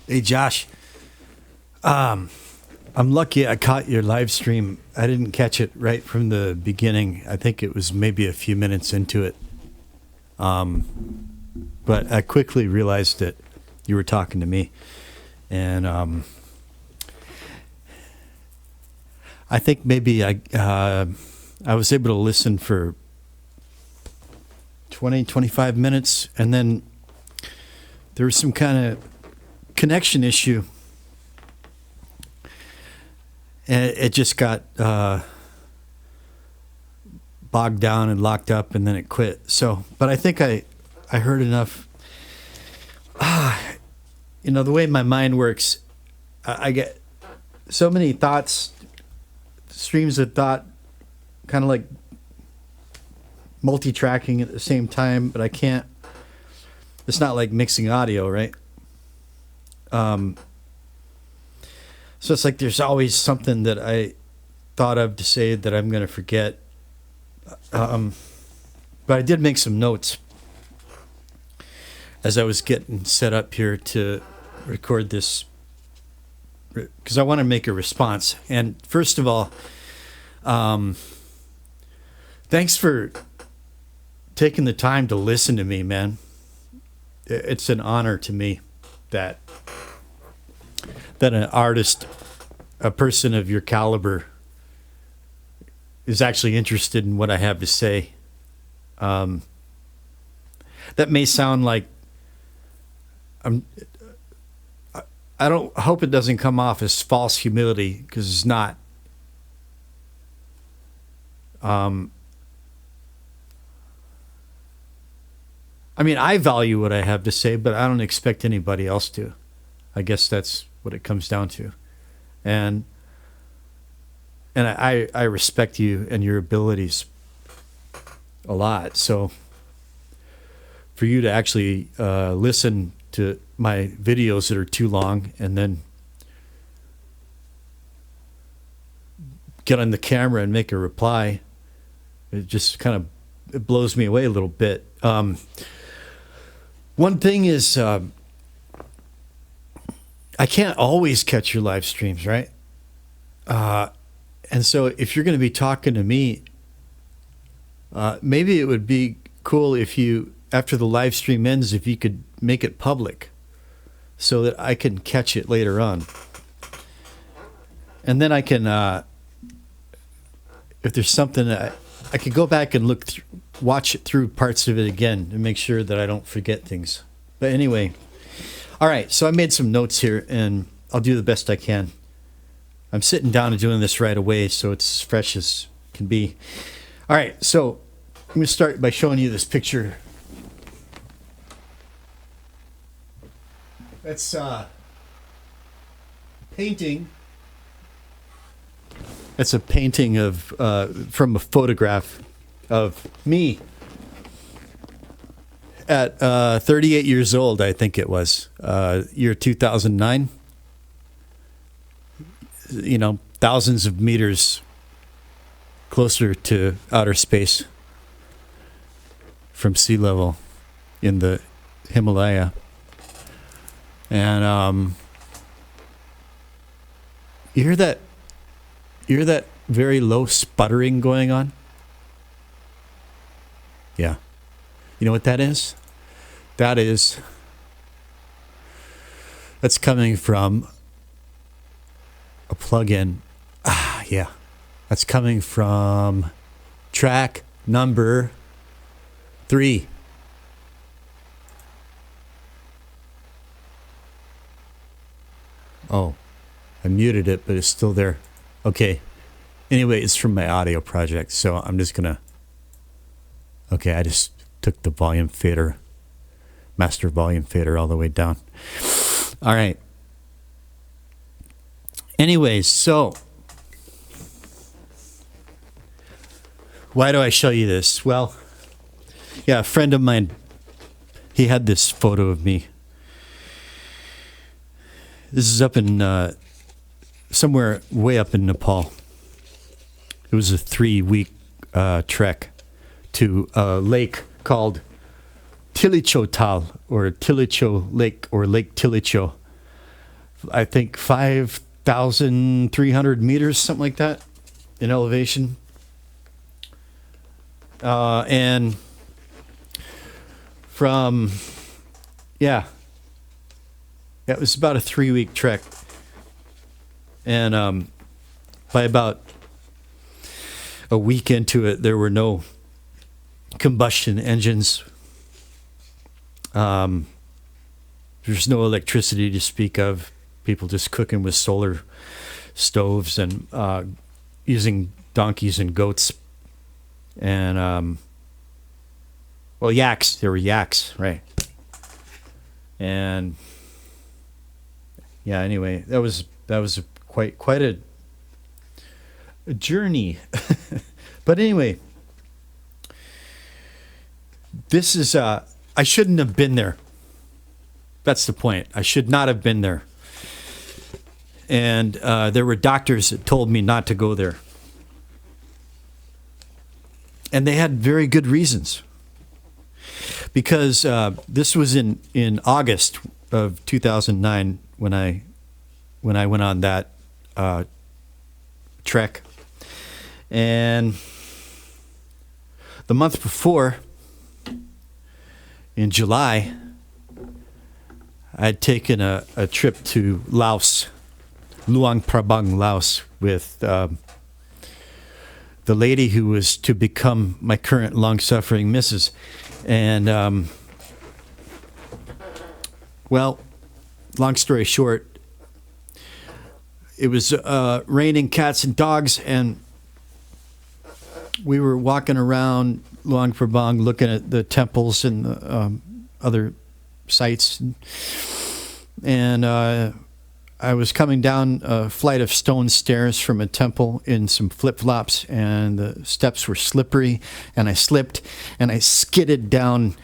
Hey, Josh. I'm lucky I caught your live stream. I didn't catch it right from the beginning. I think it was maybe a few minutes into it. But I quickly realized that you were talking to me. And I think maybe I was able to listen for 20, 25 minutes. And then there was some kind of connection issue. And it just got bogged down and locked up, and then it quit. So, but I think I heard enough. The way my mind works, I get so many thoughts, streams of thought, kind of like multi-tracking at the same time, but I can't. It's not like mixing audio, right? So it's like there's always something that I thought of to say that I'm going to forget. But I did make some notes as I was getting set up here to record this, because I want to make a response. And first of all, thanks for taking the time to listen to me, man. It's an honor to me that an artist, a person of your caliber, is actually interested in what I have to say. That may sound like I don't hope it doesn't come off as false humility, because it's not. I mean, I value what I have to say, but I don't expect anybody else to. I guess that's what it comes down to. And I respect you and your abilities a lot. So for you to actually listen to my videos that are too long and then get on the camera and make a reply, it just kind of it blows me away a little bit. One thing is, I can't always catch your live streams, right? And so if you're going to be talking to me, maybe it would be cool if you, after the live stream ends, if you could make it public so that I can catch it later on. And then I can, if there's something, I could go back and watch it through parts of it again and make sure that I don't forget things. But anyway, all right, so I made some notes here, and I'll do the best I can. I'm sitting down and doing this right away, so it's as fresh as can be. All right, so I'm going to start by showing you this picture. That's a painting. That's a painting of from a photograph of me at 38 years old, I think it was, year 2009. You know, thousands of meters closer to outer space from sea level in the Himalaya. And you hear that very low sputtering going on? Yeah. You know what that is? That's coming from a plug-in. Yeah. That's coming from track number 3. Oh, I muted it, but it's still there. Okay. Anyway, it's from my audio project, so I'm just gonna. Okay, I just took the volume fader, master volume fader, all the way down. All right. Anyways, so why do I show you this? Well, yeah, a friend of mine, he had this photo of me. This is up in somewhere way up in Nepal. It was a 3-week trek to a lake called Tilicho Tal, or Tilicho Lake, or Lake Tilicho. I think 5,300 meters, something like that, in elevation. And from, it was about a 3-week trek. And by about a week into it, there were no combustion engines. There's no electricity to speak of. People just cooking with solar stoves and using donkeys and goats. And, yaks. There were yaks, right. And, anyway, that was quite a journey. But anyway, this is, I shouldn't have been there. That's the point. I should not have been there. And there were doctors that told me not to go there. And they had very good reasons. Because this was in August of 2009 when I went on that trek. And the month before, in July, I'd taken a trip to Laos, Luang Prabang, Laos, with the lady who was to become my current long-suffering missus. And, long story short, it was raining cats and dogs, and we were walking around Luang Prabang looking at the temples and the other sites. And I was coming down a flight of stone stairs from a temple in some flip-flops, and the steps were slippery, and I slipped, and I skidded down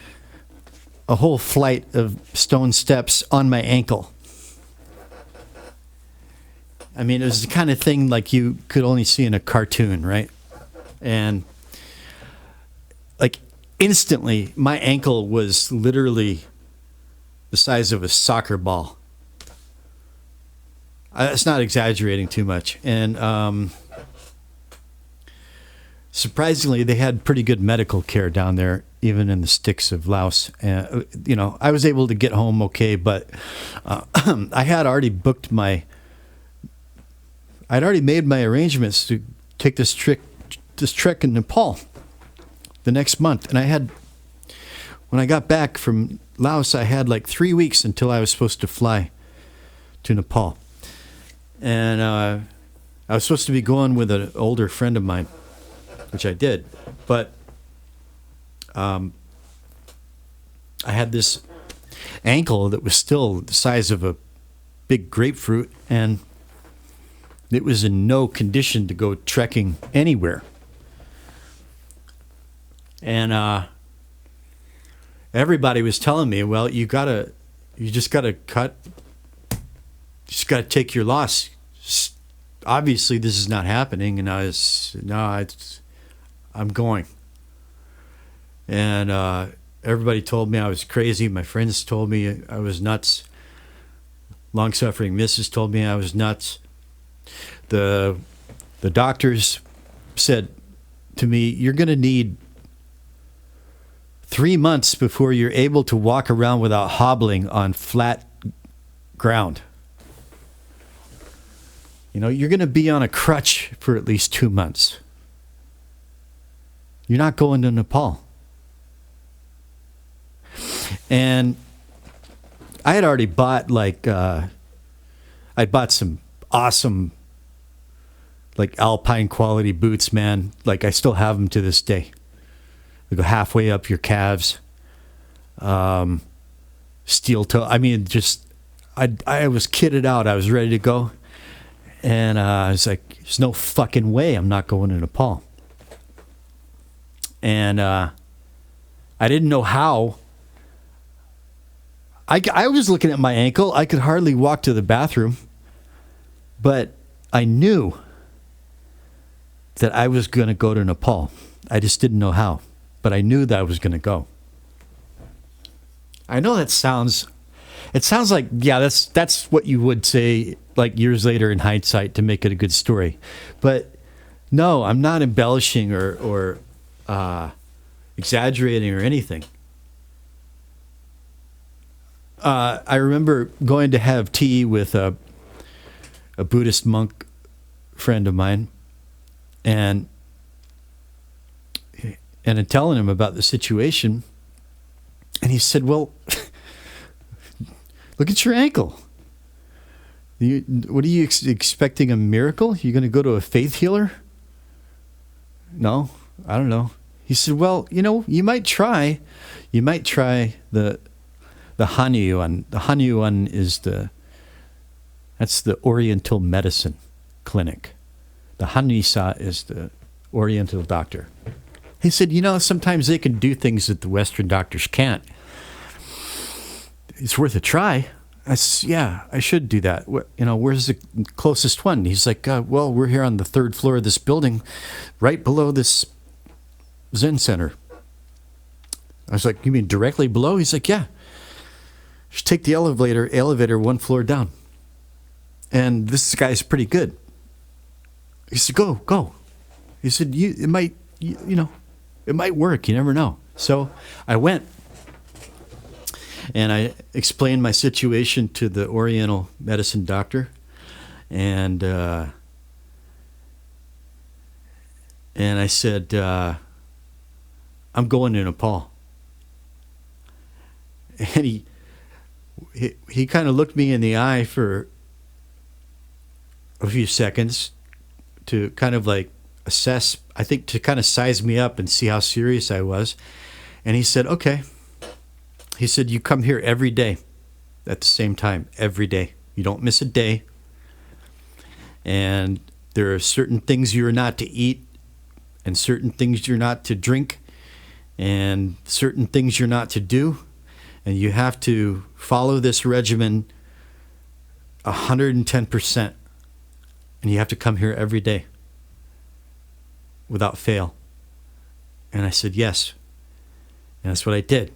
a whole flight of stone steps on my ankle. I mean, it was the kind of thing like you could only see in a cartoon, right? And like instantly, my ankle was literally the size of a soccer ball. It's not exaggerating too much. And surprisingly, they had pretty good medical care down there, even in the sticks of Laos. I was able to get home okay, but I had already I'd already made my arrangements to take this trek in Nepal the next month. And when I got back from Laos, I had like 3 weeks until I was supposed to fly to Nepal. And I was supposed to be going with an older friend of mine, which I did. But I had this ankle that was still the size of a big grapefruit, and it was in no condition to go trekking anywhere. And everybody was telling me, well, you just gotta take your loss. Obviously, this is not happening. And I'm going. And everybody told me I was crazy. My friends told me I was nuts. Long-suffering missus told me I was nuts. The doctors said to me, you're going to need 3 months before you're able to walk around without hobbling on flat ground. You're going to be on a crutch for at least 2 months. You're not going to Nepal. And I had already bought I'd bought some awesome alpine quality boots, man. I still have them to this day. They go halfway up your calves. Steel toe. I mean, I was kitted out. I was ready to go. And I was like, there's no fucking way I'm not going to Nepal. And I didn't know how. I was looking at my ankle. I could hardly walk to the bathroom. But I knew that I was going to go to Nepal. I just didn't know how. But I knew that I was going to go. I know that sounds It sounds like, yeah, that's what you would say like years later in hindsight to make it a good story. But no, I'm not embellishing or exaggerating or anything. I remember going to have tea with a Buddhist monk friend of mine, and in telling him about the situation, and he said, "Well, look at your ankle. What are you expecting, a miracle? You going to go to a faith healer?" No, I don't know. He said, "Well, you might try. You might try the Hanyuan. The Hanyuan is that's the Oriental medicine clinic. The Hanisa is the Oriental doctor." He said, sometimes they can do things that the Western doctors can't. It's worth a try. I said, yeah, I should do that. Where's the closest one? He's like, well, we're here on the 3rd floor of this building, right below this Zen center. I was like, you mean directly below? He's like, yeah. Just take the elevator 1 floor down. And this guy's pretty good. He said, go. He said, it might work. You never know. So I went, and I explained my situation to the Oriental medicine doctor, and I said, I'm going to Nepal. And he kind of looked me in the eye for a few seconds to kind of like assess, I think to kind of size me up and see how serious I was. And he said, okay. He said, you come here every day at the same time, every day. You don't miss a day. And there are certain things you're not to eat, and certain things you're not to drink, and certain things you're not to do. And you have to follow this regimen 110%. And you have to come here every day without fail. And I said, yes. And that's what I did.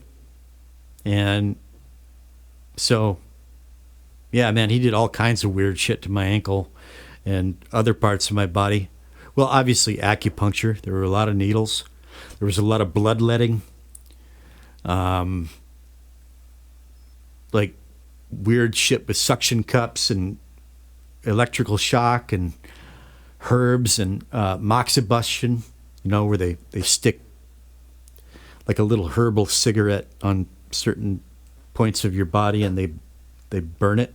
And so, yeah, man, he did all kinds of weird shit to my ankle and other parts of my body. Well, obviously acupuncture. There were a lot of needles. There was a lot of bloodletting. Like weird shit with suction cups and electrical shock and herbs and moxibustion, where they stick like a little herbal cigarette on certain points of your body and they burn it.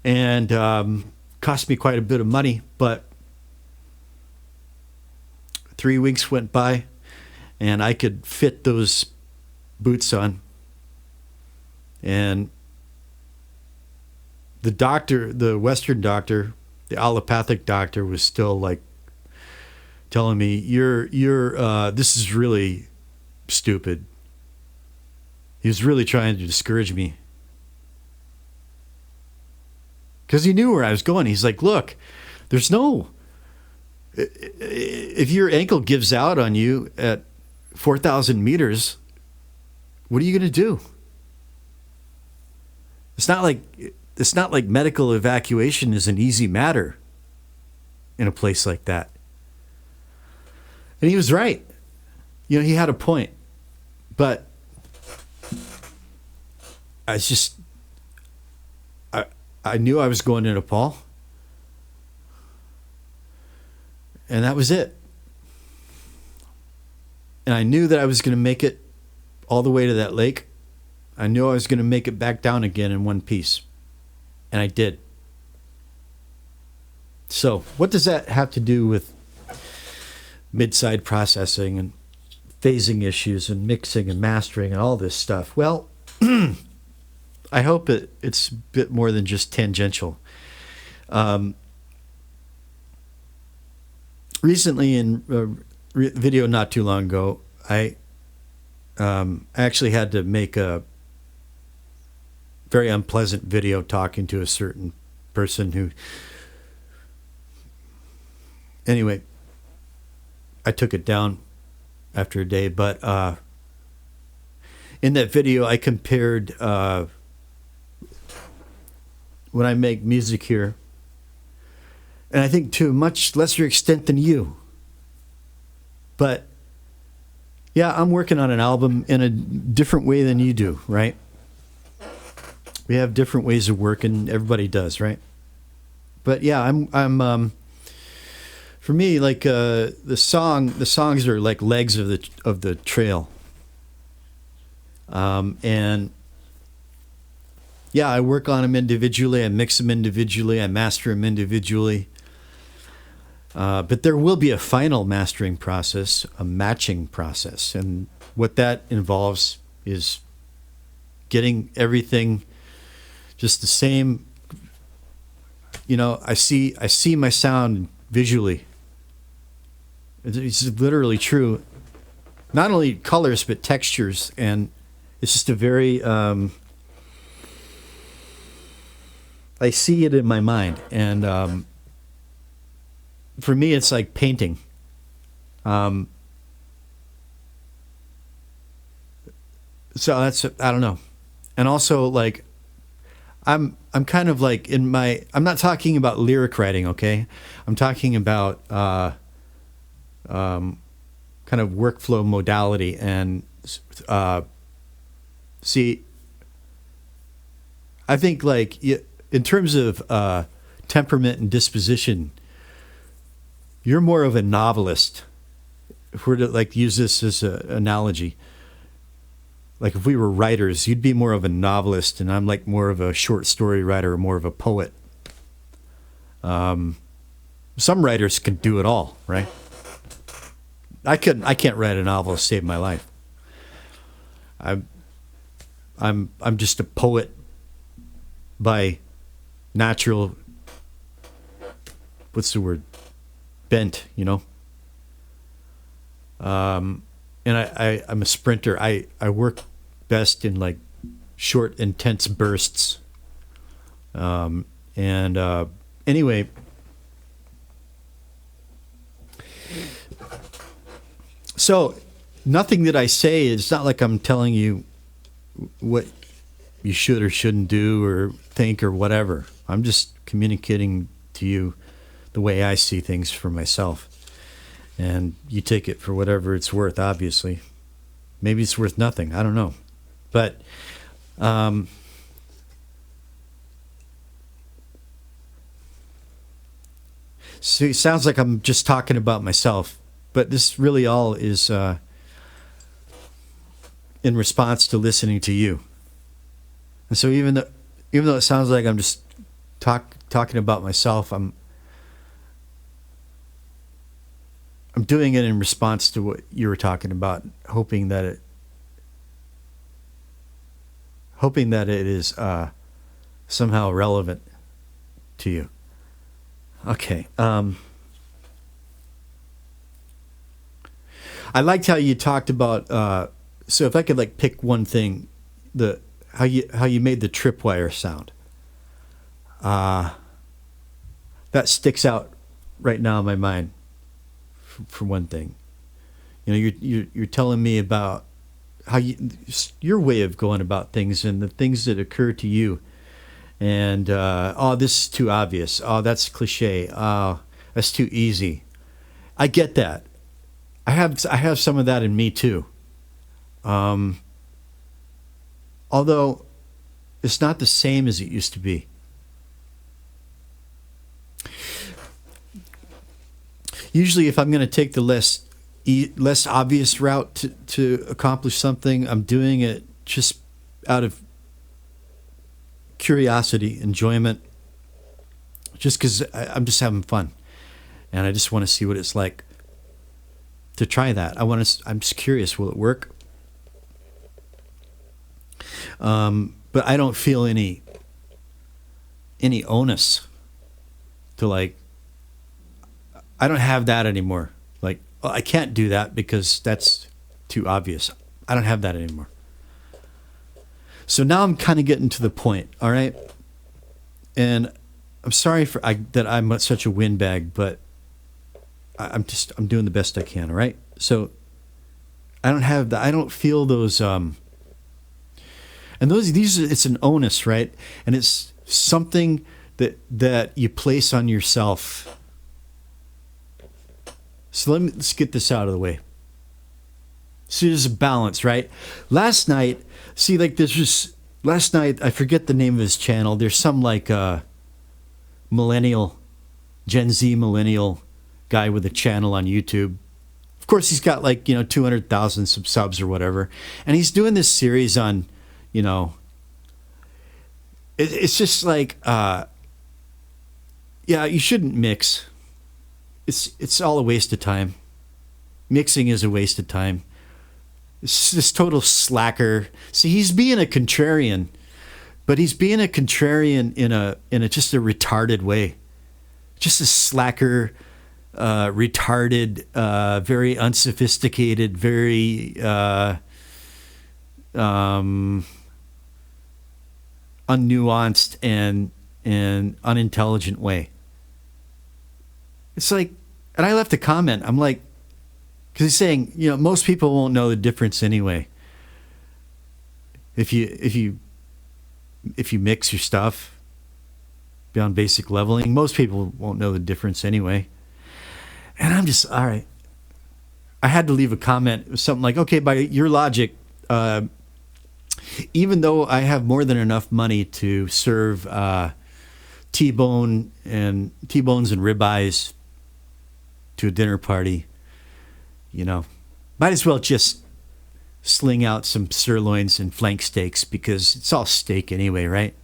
And cost me quite a bit of money, but 3 weeks went by and I could fit those boots on. And the doctor, the Western doctor, the allopathic doctor, was still like telling me, you're this is really stupid. He was really trying to discourage me. Because he knew where I was going. He's like, look, there's no... If your ankle gives out on you at 4,000 meters, what are you going to do? It's not like medical evacuation is an easy matter in a place like that. And he was right. He had a point. But I knew I was going to Nepal. And that was it. And I knew that I was going to make it all the way to that lake. I knew I was going to make it back down again in one piece. And I did. So, what does that have to do with mid-side processing and phasing issues and mixing and mastering and all this stuff? Well, I hope it's a bit more than just tangential. Recently, in a video not too long ago, I actually had to make a very unpleasant video talking to a certain person who... Anyway, I took it down after a day, but in that video, I compared when I make music here, and I think to a much lesser extent than you. But yeah, I'm working on an album in a different way than you do, right? We have different ways of working. Everybody does, right? But yeah, I'm for me, like the songs are like legs of the trail. And yeah, I work on them individually. I mix them individually. I master them individually. But there will be a final mastering process, a matching process. And what that involves is getting everything just the same. You know, I see my sound visually. It's literally true. Not only colors, but textures. And it's just a very, I see it in my mind. And for me, it's like painting. So that's, I don't know. And also, like, I'm kind of like in my, I'm not talking about lyric writing, okay? I'm talking about kind of workflow modality. And see, I think like in terms of temperament and disposition, you're more of a novelist. If we're to like use this as an analogy, like if we were writers, you'd be more of a novelist, and I'm like more of a short story writer, or more of a poet. Some writers can do it all, right? I can't write a novel to save my life. I'm just a poet by natural, what's the word? Bent, you know. And I'm a sprinter. I work best in like short, intense bursts. Anyway, so nothing that I say, it's not like I'm telling you what you should or shouldn't do or think or whatever. I'm just communicating to you the way I see things for myself. And you take it for whatever it's worth, obviously. Maybe it's worth nothing. I don't know. But so it sounds like I'm just talking about myself. But this really all is in response to listening to you. And so even though it sounds like I'm just talking about myself, I'm doing it in response to what you were talking about, hoping that it is somehow relevant to you. Okay. I liked how you talked about. So if I could like pick one thing, how you made the tripwire sound. That sticks out right now in my mind. For one thing, you know, you're telling me about how your way of going about things and the things that occur to you, and oh, this is too obvious. Oh, that's cliche. Oh, that's too easy. I get that. I have some of that in me too. Although it's not the same as it used to be. Usually, if I'm going to take the less obvious route to accomplish something, I'm doing it just out of curiosity, enjoyment, just because I'm just having fun, and I just want to see what it's like to try that. I'm just curious. Will it work? But I don't feel any onus to like. I don't have that anymore. Like, oh, I can't do that because that's too obvious. I don't have that anymore. So now I'm kind of getting to the point, all right? And I'm sorry that I'm such a windbag, but I'm doing the best I can, all right? So I don't feel those And it's an onus, right? And it's something that you place on yourself. So let's get this out of the way. So there's a balance, right? Last night, I forget the name of his channel. There's some like millennial, Gen Z millennial guy with a channel on YouTube. Of course, he's got 200,000 subs or whatever. And he's doing this series on, it's just like, you shouldn't mix. It's all a waste of time. Mixing is a waste of time. It's this total slacker. See, he's being a contrarian, but he's being a contrarian in a just a retarded way. Just a slacker, retarded, very unsophisticated, very unnuanced and unintelligent way. It's like, and I left a comment. I'm like, because he's saying, most people won't know the difference anyway. If you mix your stuff beyond basic leveling, most people won't know the difference anyway. And I'm just, all right. I had to leave a comment. It was something like, okay, by your logic, even though I have more than enough money to serve T-bones and ribeyes to a dinner party, might as well just sling out some sirloins and flank steaks because it's all steak anyway, right?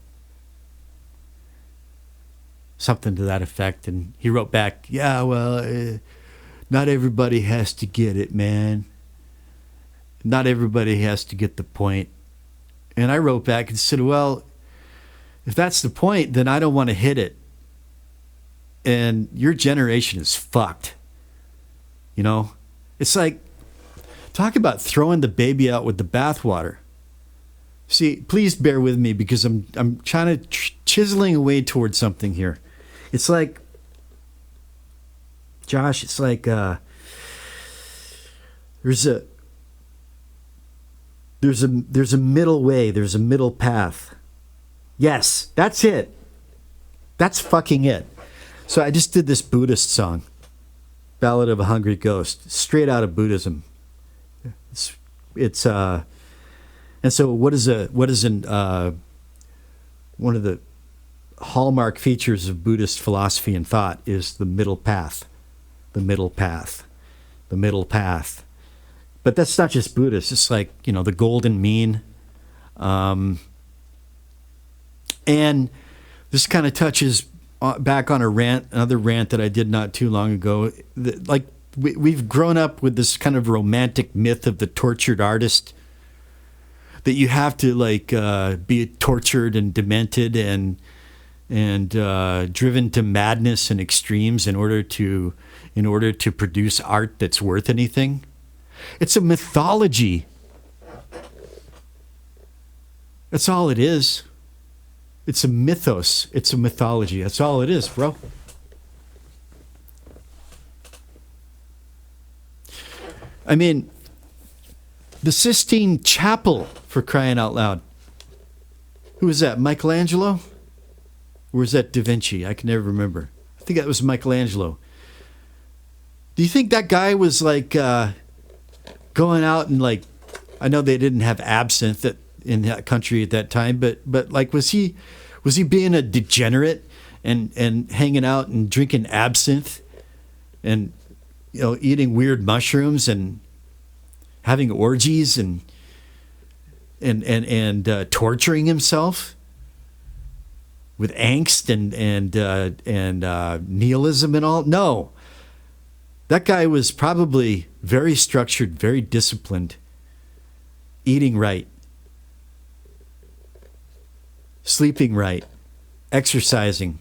Something to that effect. And he wrote back, yeah, well, not everybody has to get it, man. Not everybody has to get the point. And I wrote back and said, well, if that's the point, then I don't want to hit it. And your generation is fucked. It's like, talk about throwing the baby out with the bathwater. See, please bear with me because I'm trying to chiseling away towards something here. It's like, Josh, it's like there's a middle way, there's a middle path. Yes, that's it. That's fucking it. So I just did this Buddhist song, Ballad of a Hungry Ghost, straight out of Buddhism. It's and so one of the hallmark features of Buddhist philosophy and thought is the middle path, the middle path, the middle path. But that's not just Buddhist. It's like, the golden mean. And this kind of touches back on another rant that I did not too long ago. Like, we've grown up with this kind of romantic myth of the tortured artist, that you have to be tortured and demented and driven to madness and extremes in order to produce art that's worth anything. It's a mythology. That's all it is. It's a mythos. It's a mythology. That's all it is, bro. I mean, the Sistine Chapel, for crying out loud. Who was that? Michelangelo? Or was that Da Vinci? I can never remember. I think that was Michelangelo. Do you think that guy was going out and I know they didn't have absinthe in that country at that time, but was he being a degenerate and hanging out and drinking absinthe and eating weird mushrooms and having orgies and torturing himself with angst and nihilism and all? No. That guy was probably very structured, very disciplined, eating right, sleeping right, exercising.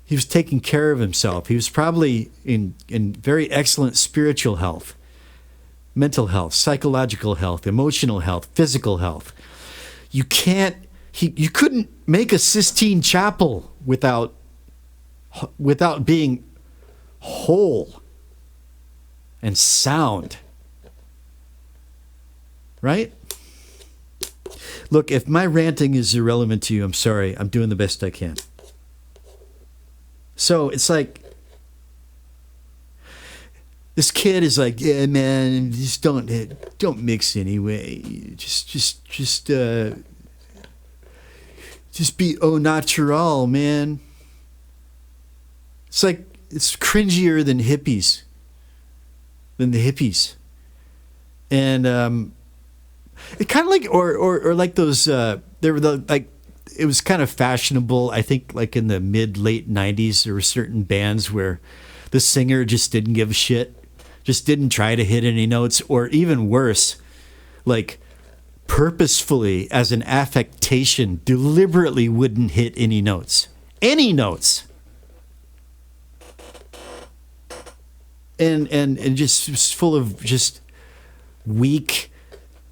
He was taking care of himself. He was probably in very excellent spiritual health, mental health, psychological health, emotional health, physical health. You couldn't make a Sistine Chapel without being whole and sound. Right? Look, if my ranting is irrelevant to you, I'm sorry. I'm doing the best I can. So it's like, this kid is like, yeah, man, just don't mix anyway. Just be au natural, man. It's like, it's cringier than the hippies. And it kind of like, or like those, there were like, it was kind of fashionable. I think like in the late 90s, there were certain bands where the singer just didn't give a shit, just didn't try to hit any notes, or even worse, like purposefully as an affectation, deliberately wouldn't hit any notes. Any notes. And just full of just weak,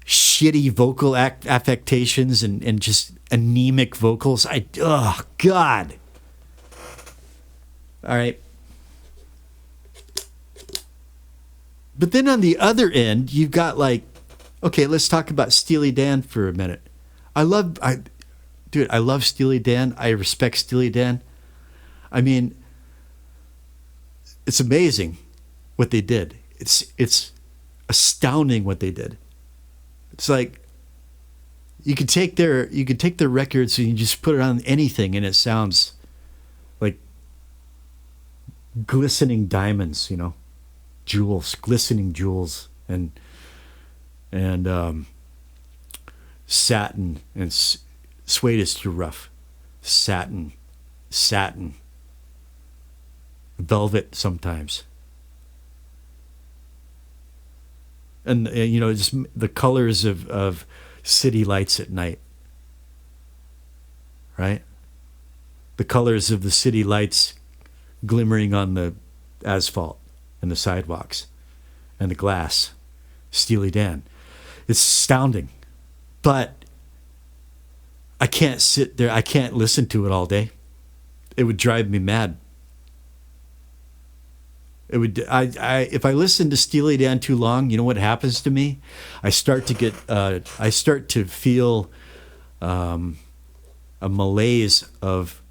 shitty vocal affectations and just anemic vocals. Oh, God. All right. But then on the other end, you've got like, okay, let's talk about Steely Dan for a minute. I love Steely Dan. I respect Steely Dan. I mean, it's amazing what they did. It's astounding what they did. It's like you could take their records and you just put it on anything and it sounds like glistening diamonds, jewels, glistening jewels, and satin, and suede is too rough. Satin, velvet sometimes. And just the colors of city lights at night, right? The colors of the city lights glimmering on the asphalt and the sidewalks and the glass. Steely Dan. It's astounding. But I can't sit there. I can't listen to it all day. It would drive me mad. It would. If I listen to Steely Dan too long, you know what happens to me? I start to feel a malaise of.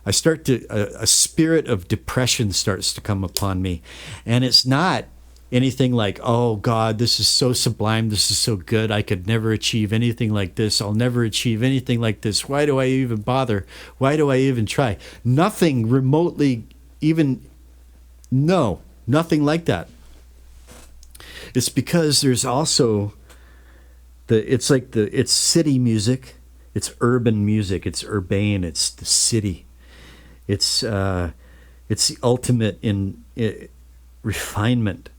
A spirit of depression starts to come upon me, and it's not anything like, oh God, this is so sublime, this is so good, I could never achieve anything like this, I'll never achieve anything like this, why do I even bother, why do I even try? Nothing remotely even. No, nothing like that. It's because there's also it's city music, it's urban music, it's urbane, it's the city. It's the ultimate in refinement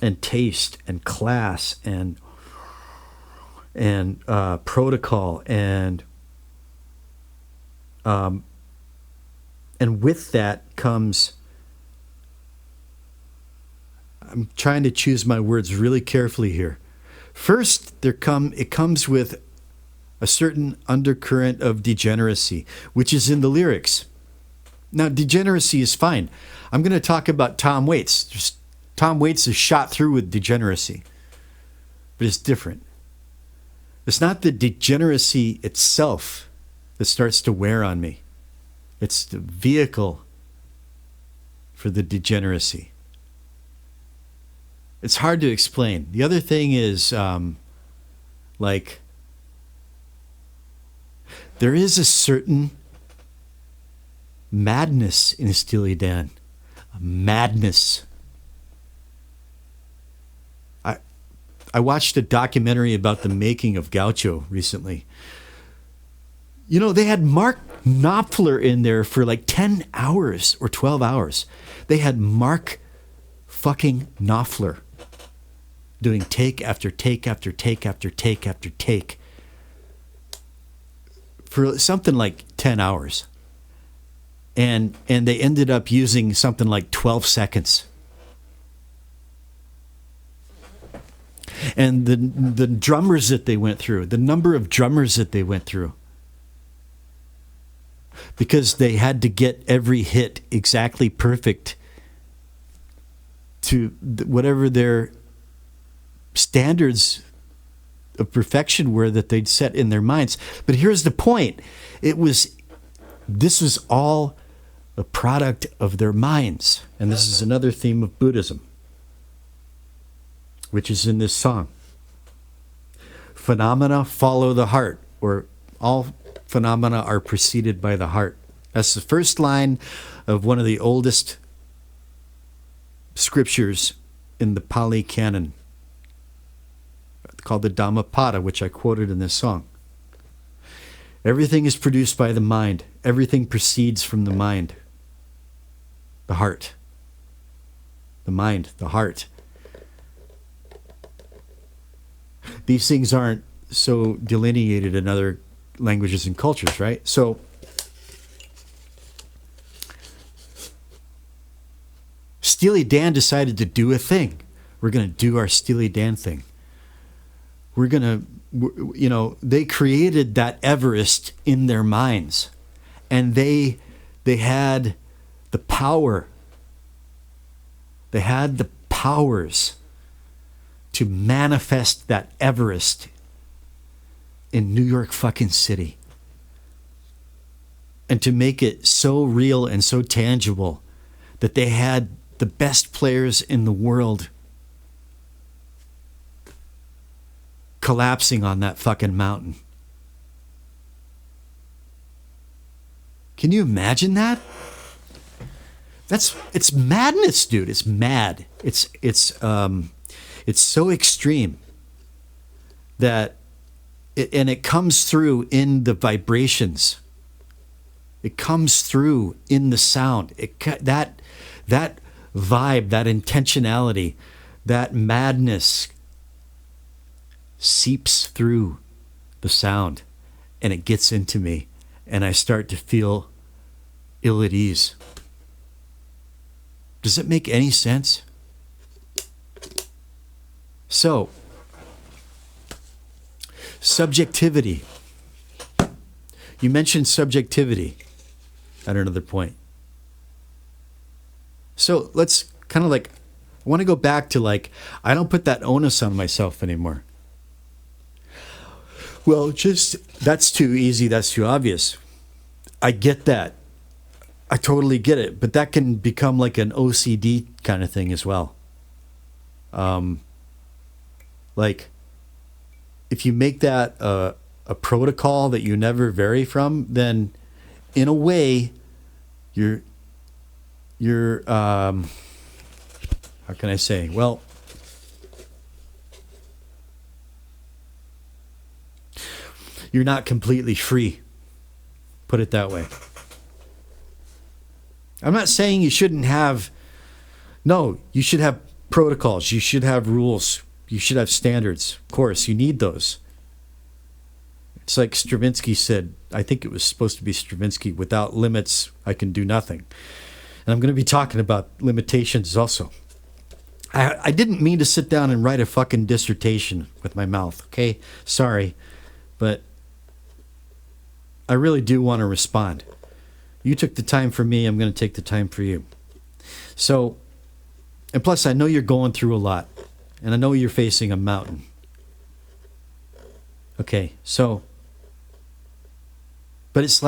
and taste and class and protocol and with that comes. I'm trying to choose my words really carefully here. First, it comes with a certain undercurrent of degeneracy, which is in the lyrics. Now, degeneracy is fine. I'm going to talk about Tom Waits. Tom Waits is shot through with degeneracy, but it's different. It's not the degeneracy itself that starts to wear on me. It's the vehicle for the degeneracy. It's hard to explain. The other thing is, there is a certain madness in Steely Dan. A madness. I watched a documentary about the making of Gaucho recently. They had Mark Knopfler in there for like 10 hours or 12 hours. They had Mark fucking Knopfler doing take after take after take after take after take for something like 10 hours. And they ended up using something like 12 seconds. And the drummers that they went through, the number of drummers that they went through, because they had to get every hit exactly perfect to whatever their standards of perfection were that they'd set in their minds. But here's the point. This was all a product of their minds. And this is another theme of Buddhism, which is in this song. Phenomena follow the heart, or all phenomena are preceded by the heart. That's the first line of one of the oldest scriptures in the Pali Canon, called the Dhammapada, which I quoted in this song. Everything is produced by the mind. Everything proceeds from the mind. The heart. The mind, the heart. These things aren't so delineated in other languages and cultures, right? So, Steely Dan decided to do a thing. We're going to do our Steely Dan thing. We're going to, they created that Everest in their minds. And they had the power. They had the powers to manifest that Everest in New York fucking City. And to make it so real and so tangible that they had the best players in the world collapsing on that fucking mountain. Can you imagine that? It's madness, dude. It's mad. It's so extreme that it comes through in the vibrations. It comes through in the sound. That vibe, that intentionality, that madness seeps through the sound, and it gets into me, and I start to feel ill at ease. Does it make any sense? So, subjectivity. You mentioned subjectivity at another point. So let's kind of I want to go back to I don't put that onus on myself anymore. Well, that's too easy, that's too obvious. I get that. I totally get it. But that can become like an OCD kind of thing as well. If you make that a protocol that you never vary from, then in a way, you're how can I say? Well, you're not completely free. Put it that way. I'm not saying you shouldn't have. No, you should have protocols. You should have rules. You should have standards. Of course, you need those. It's like Stravinsky said, I think it was supposed to be Stravinsky, without limits, I can do nothing. And I'm going to be talking about limitations also. I didn't mean to sit down and write a fucking dissertation with my mouth, okay? Sorry, but I really do want to respond. You took the time for me, I'm going to take the time for you. So, and plus I know you're going through a lot, and I know you're facing a mountain. Okay, so, but it's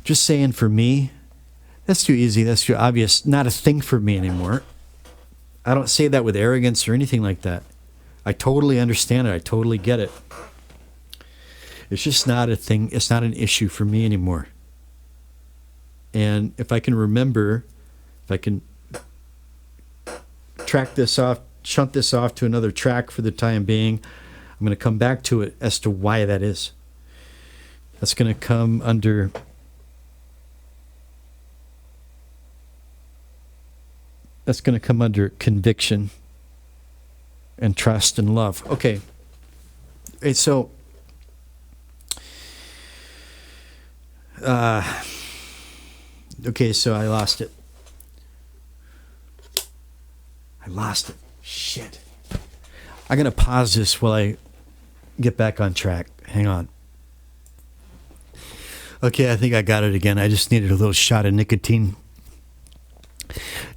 just saying for me, that's too easy, that's too obvious, not a thing for me anymore. I don't say that with arrogance or anything like that. I totally understand it, I totally get it. It's just not a thing, it's not an issue for me anymore. And if I can remember, if I can track this off, shunt this off to another track for the time being, I'm going to come back to it as to why that is. That's going to come under conviction and trust and love. Okay. So so I lost it. Shit. I'm going to pause this while I get back on track. Hang on. Okay, I think I got it again. I just needed a little shot of nicotine.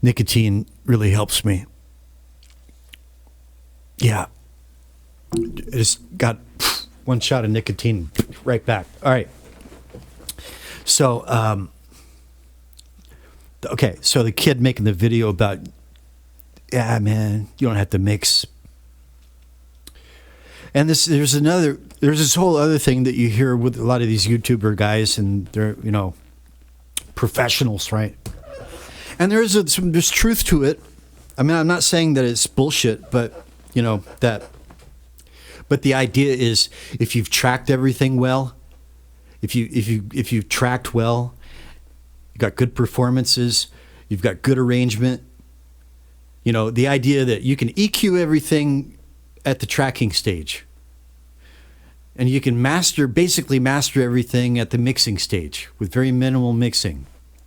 Nicotine really helps me. Yeah. It just got one shot of nicotine right back. All right. So, okay. So the kid making the video about, yeah, man, you don't have to mix. And there's this whole other thing that you hear with a lot of these YouTuber guys, and they're, professionals, right? And there's truth to it. I mean, I'm not saying that it's bullshit, but but the idea is, if you've tracked everything well, if you've tracked well, you got good performances, you've got good arrangement, the idea that you can EQ everything at the tracking stage, and you can basically master everything at the mixing stage with very minimal mixing,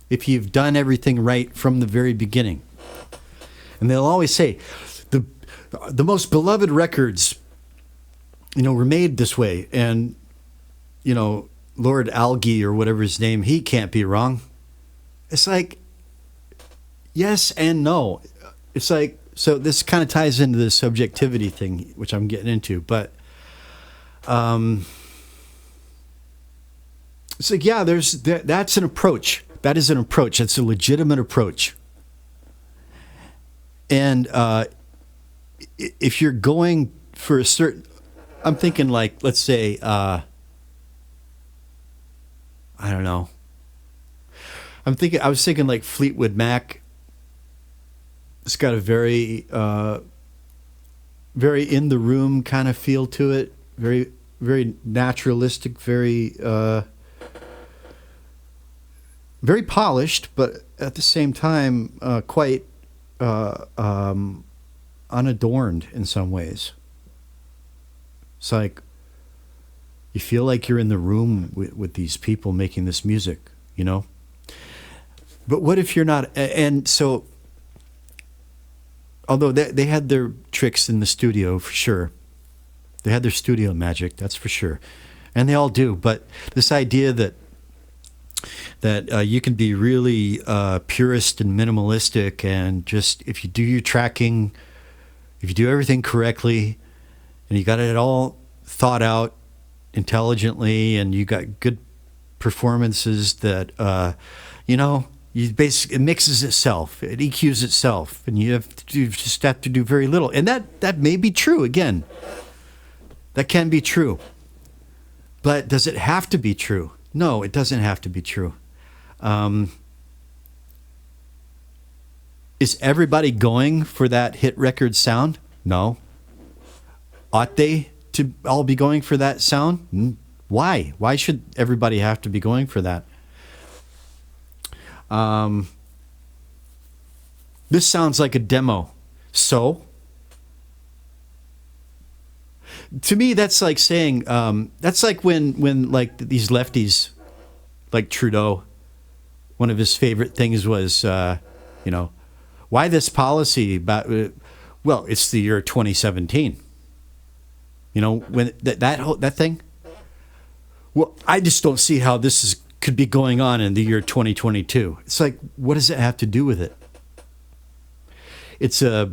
if you've done everything right from the very beginning. And they'll always say, the most beloved records, were made this way. And, Lord Algae, or whatever his name, he can't be wrong. It's like, yes and no. It's like, so this kind of ties into the subjectivity thing, which I'm getting into. But it's like, yeah, that's an approach. That is an approach. That's a legitimate approach. And if you're going for a certain, I'm thinking like, let's say, I don't know. I was thinking like Fleetwood Mac. It's got a very, very in the room kind of feel to it. Very, very naturalistic, very, very polished, but at the same time, quite unadorned in some ways. It's like you feel like you're in the room with these people making this music, But what if you're not? And so, although they had their tricks in the studio for sure, they had their studio magic, that's for sure, and they all do. But this idea that you can be really purist and minimalistic, and just if you do your tracking, if you do everything correctly, and you got it all thought out intelligently, and you got good performances that you basically, it mixes itself, it EQs itself, and you just have to do very little. And that may be true. Again, that can be true, but does it have to be true? No, it doesn't have to be true. Is everybody going for that hit record sound? No. Ought they to all be going for that sound? Why? Why should everybody have to be going for that? This sounds like a demo. So? To me, that's like saying, that's like when like these lefties, like Trudeau, one of his favorite things was, why this policy about, well, it's the year 2017. When that thing. Well, I just don't see how this could be going on in the year 2022. It's like, what does it have to do with it? It's a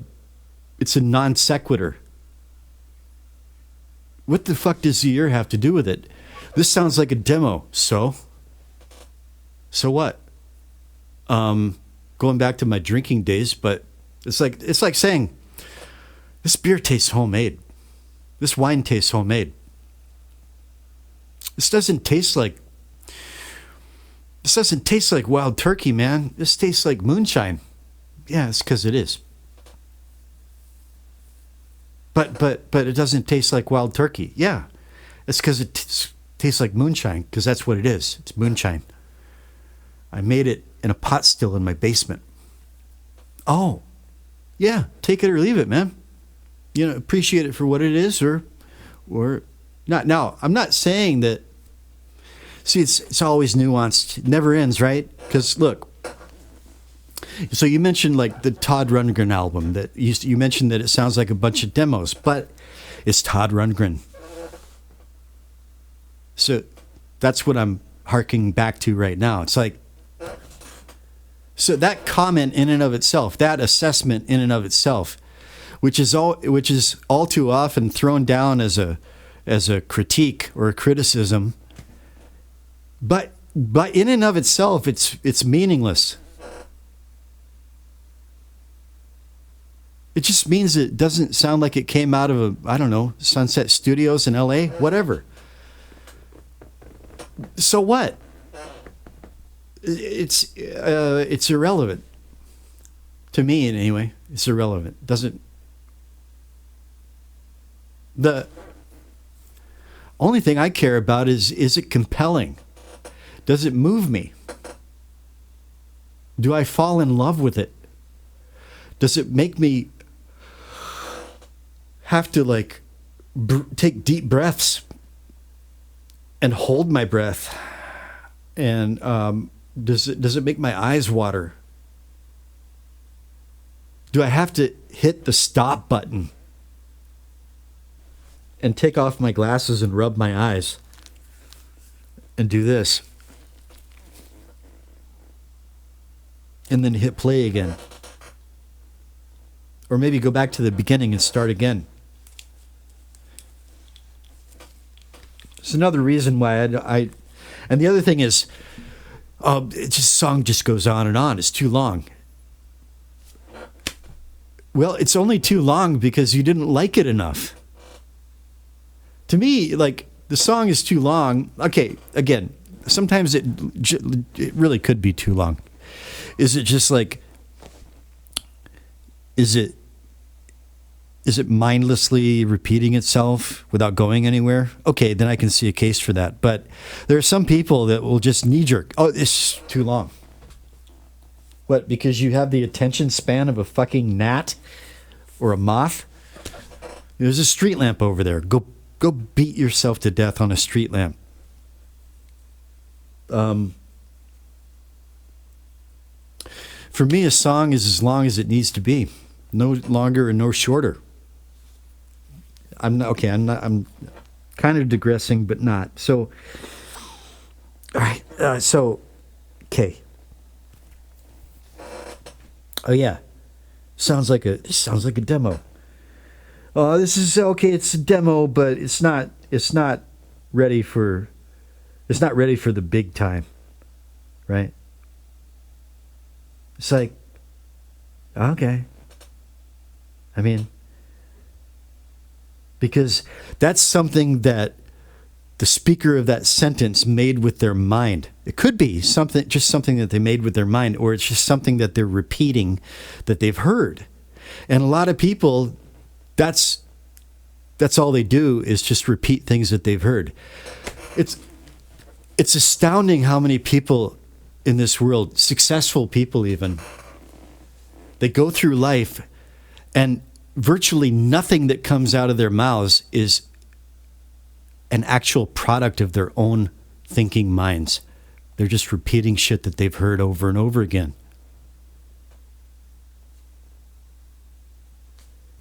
non sequitur. What the fuck does the year have to do with it? This sounds like a demo. So what? Going back to my drinking days, but it's like saying, this beer tastes homemade. This wine tastes homemade. This doesn't taste like wild turkey, man. This tastes like moonshine. Yeah, it's because it is. But it doesn't taste like wild turkey. Yeah, it's because it tastes like moonshine, because that's what it is. It's moonshine. I made it in a pot still in my basement. Oh, yeah, take it or leave it, man. Appreciate it for what it is, or not. Now, I'm not saying that. See, it's always nuanced. It never ends, right? Because look. So you mentioned like the Todd Rundgren album that you mentioned that it sounds like a bunch of demos, but it's Todd Rundgren. So that's what I'm harking back to right now. It's like, so that comment in and of itself, that assessment in and of itself, which is all too often thrown down as a critique or a criticism. But in and of itself, it's meaningless. It just means it doesn't sound like it came out of Sunset Studios in LA, whatever. So what? It's irrelevant. To me, anyway, it's irrelevant. The only thing I care about is it compelling? Does it move me? Do I fall in love with it? Does it make me have to take deep breaths and hold my breath? And does it make my eyes water? Do I have to hit the stop button and take off my glasses and rub my eyes and do this? And then hit play again. Or maybe go back to the beginning and start again. It's another reason why I and the other thing is, song just goes on and on. It's too long. Well, it's only too long because you didn't like it enough. To me, the song is too long. Okay, again, sometimes it really could be too long. Is it just is it mindlessly repeating itself without going anywhere? Okay, then I can see a case for that. But there are some people that will just knee-jerk. Oh, it's too long. What, because you have the attention span of a fucking gnat or a moth? There's a street lamp over there. Go beat yourself to death on a street lamp. For me, a song is as long as it needs to be. No longer and no shorter. I'm kind of digressing, but not. So, all right. Okay. Oh yeah. Sounds like a demo. This is okay. It's a demo, but it's not ready for the big time, right? It's like, okay. I mean, because that's something that the speaker of that sentence made with their mind. It could be something that they made with their mind, or it's just something that they're repeating that they've heard. And a lot of people, that's all they do is just repeat things that they've heard. It's astounding how many people in this world, successful people even, they go through life and virtually nothing that comes out of their mouths is an actual product of their own thinking minds. They're just repeating shit that they've heard over and over again.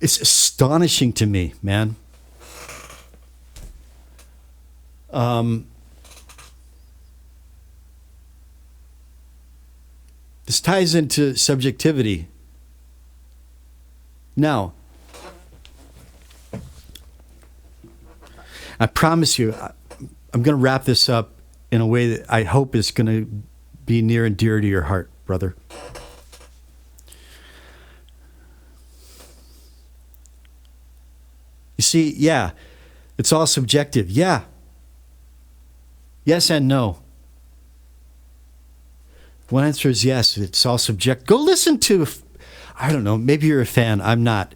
It's astonishing to me, man. This ties into subjectivity. Now, I promise you, I'm going to wrap this up in a way that I hope is going to be near and dear to your heart, brother. You see, yeah, it's all subjective. Yeah. Yes and no. One answer is yes, it's all subjective. Go listen to, I don't know, maybe you're a fan, I'm not.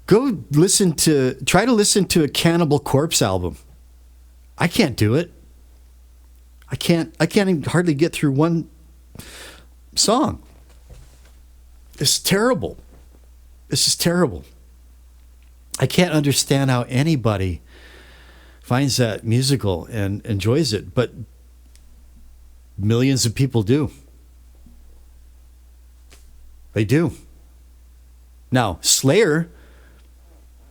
Try to listen to a Cannibal Corpse album. I can't do it. I can't even hardly get through one song. It's terrible. This is terrible. I can't understand how anybody finds that musical and enjoys it, but millions of people do. They do. Now, Slayer,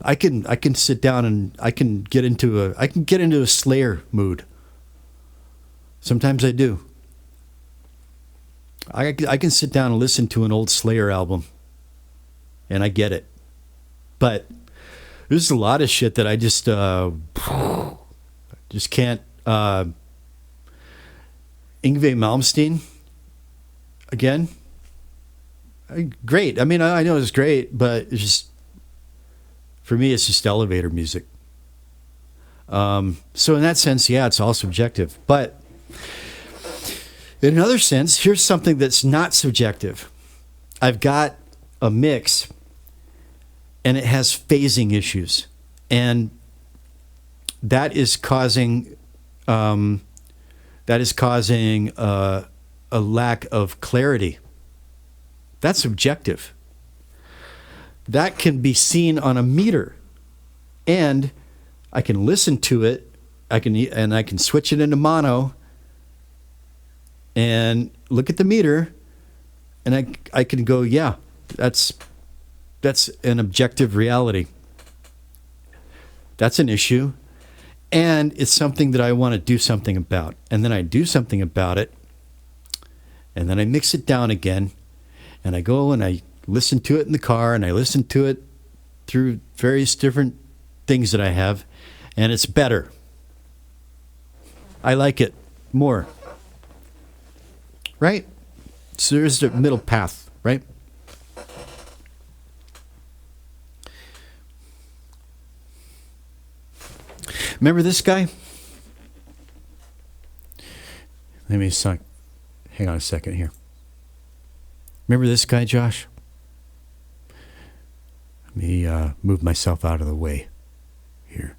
I can sit down and I can get into a Slayer mood. Sometimes I do. I can sit down and listen to an old Slayer album, and I get it. But there's a lot of shit that I just can't. Yngwie Malmsteen, again, great. I mean, I know it's great, but it's just, for me, it's just elevator music. So in that sense, yeah, it's all subjective. But in another sense, here's something that's not subjective. I've got a mix, and it has phasing issues, and that is causing a lack of clarity. That's subjective. That can be seen on a meter, and I can listen to it. I can switch it into mono and look at the meter, and I can go, yeah, that's an objective reality. That's an issue, and it's something that I want to do something about. And then I do something about it, and then I mix it down again, and I go and I listen to it in the car, and I listen to it through various different things that I have, and it's better. I like it more. Right? So there's the middle path, right? Remember this guy? Hang on a second here. Remember this guy, Josh? Let me move myself out of the way here.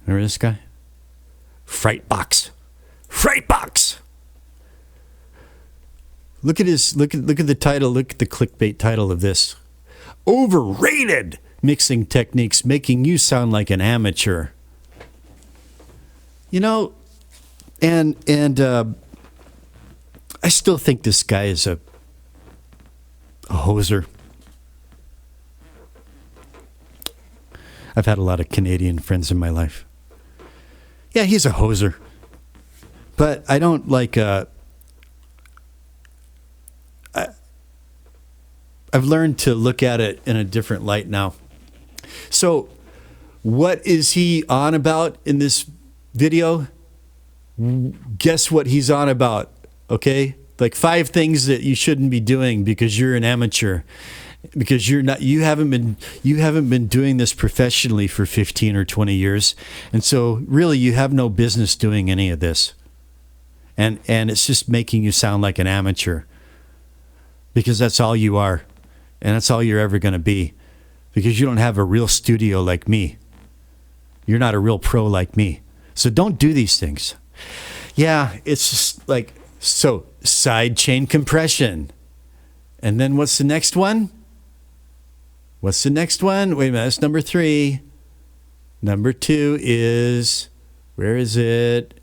Remember this guy? Frightbox. Look at the title. Look at the clickbait title of this. Overrated mixing techniques making you sound like an amateur. You know, and I still think this guy is a hoser. I've had a lot of Canadian friends in my life. Yeah, he's a hoser. But I don't like... I've learned to look at it in a different light now. So, what is he on about in this video? Guess what he's on about, okay? Like 5 things that you shouldn't be doing because you're an amateur. Because you haven't been doing this professionally for 15 or 20 years. And so really you have no business doing any of this. And it's just making you sound like an amateur. Because that's all you are. And that's all you're ever going to be. Because you don't have a real studio like me. You're not a real pro like me. So don't do these things. Yeah, it's just like, so side chain compression. And then what's the next one? What's the next one? Wait a minute, that's number 3. Number 2 is, where is it?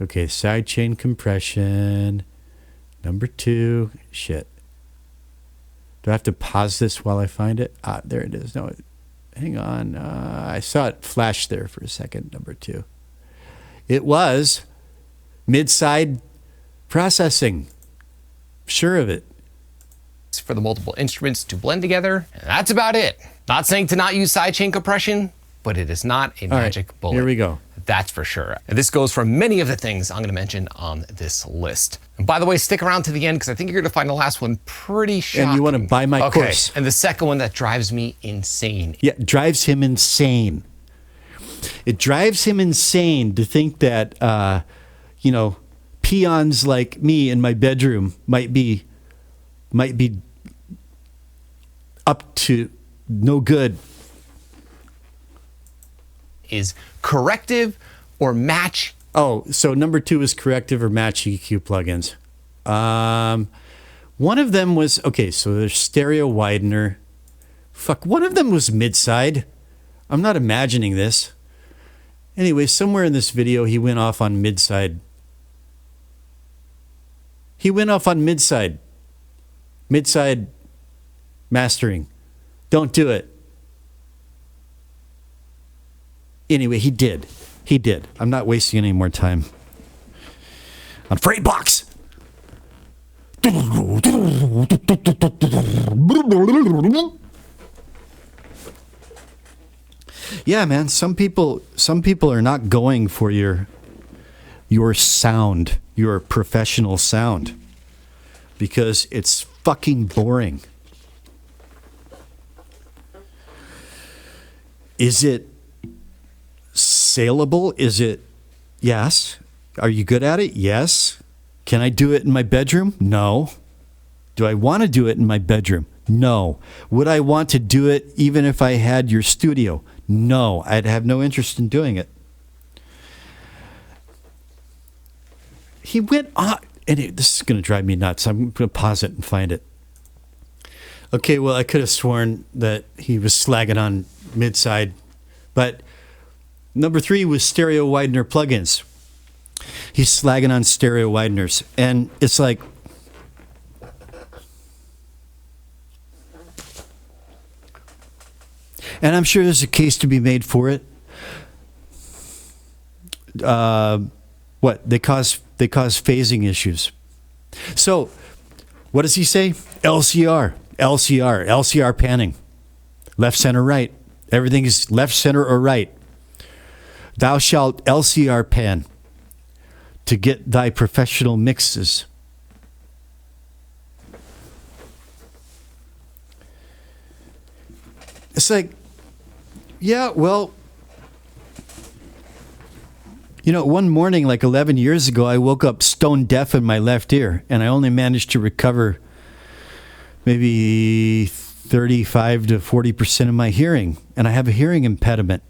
Okay, side chain compression. Number 2, shit. Do I have to pause this while I find it? There it is. No, hang on. I saw it flash there for a second, number 2. It was mid-side processing. Sure of it. For the multiple instruments to blend together, and that's about it. Not saying to not use sidechain compression, but it is not a magic bullet. Here we go. That's for sure. And this goes for many of the things I'm going to mention on this list. And by the way, stick around to the end because I think you're going to find the last one pretty shocking. And you want to buy my course. And the second one that drives me insane. Yeah, drives him insane. It drives him insane to think that, peons like me in my bedroom might be up to no good. Is corrective or match. Oh, so number 2 is corrective or match EQ plugins. One of them was, okay, so there's stereo widener. Fuck, one of them was mid-side. I'm not imagining this. Anyway, somewhere in this video, he went off on mid-side. Mid-side mastering. Don't do it. Anyway, he did. I'm not wasting any more time on Freightbox. Yeah, man. Some people are not going for your sound, your professional sound, because it's fucking boring. Is it saleable? Is it? Yes. Are you good at it? Yes. Can I do it in my bedroom? No. Do I want to do it in my bedroom? No. Would I want to do it even if I had your studio? No. I'd have no interest in doing it. He went on, and this is going to drive me nuts. I'm going to pause it and find it. Okay, well, I could have sworn that he was slagging on Midside, but number 3 was stereo widener plugins. He's slagging on stereo wideners, and it's like, and I'm sure there's a case to be made for it. What they cause phasing issues. So, what does he say? LCR panning, left, center, right. Everything is left, center, or right. Thou shalt LCR pan to get thy professional mixes. It's like, yeah, well, one morning, like 11 years ago, I woke up stone deaf in my left ear, and I only managed to recover maybe 35 to 40% of my hearing, and I have a hearing impediment.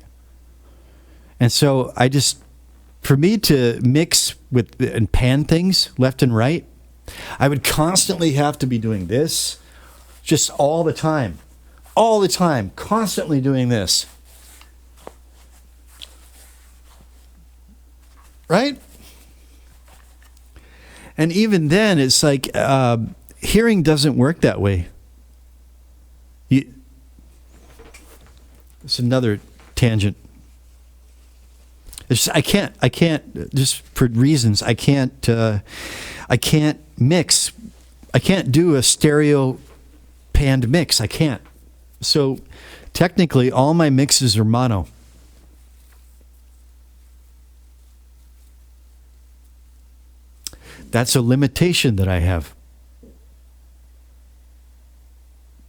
And so for me to mix with and pan things left and right, I would constantly have to be doing this just all the time, constantly doing this. Right? And even then, it's like hearing doesn't work that way. It's another tangent. I can't, just for reasons, I can't mix. I can't do a stereo panned mix. I can't. So technically, all my mixes are mono. That's a limitation that I have.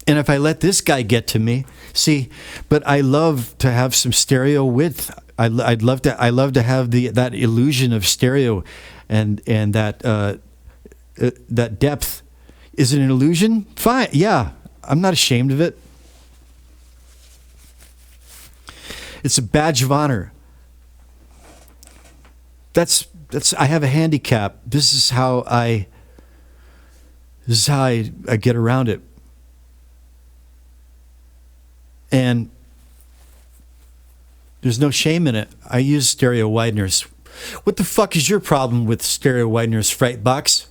And if I let this guy get to me, but I love to have some stereo width. I love to have that illusion of stereo, and that depth. Is it an illusion? Fine. Yeah, I'm not ashamed of it. It's a badge of honor. I have a handicap. This is how I get around it. And there's no shame in it. I use stereo wideners. What the fuck is your problem with stereo wideners, Frightbox?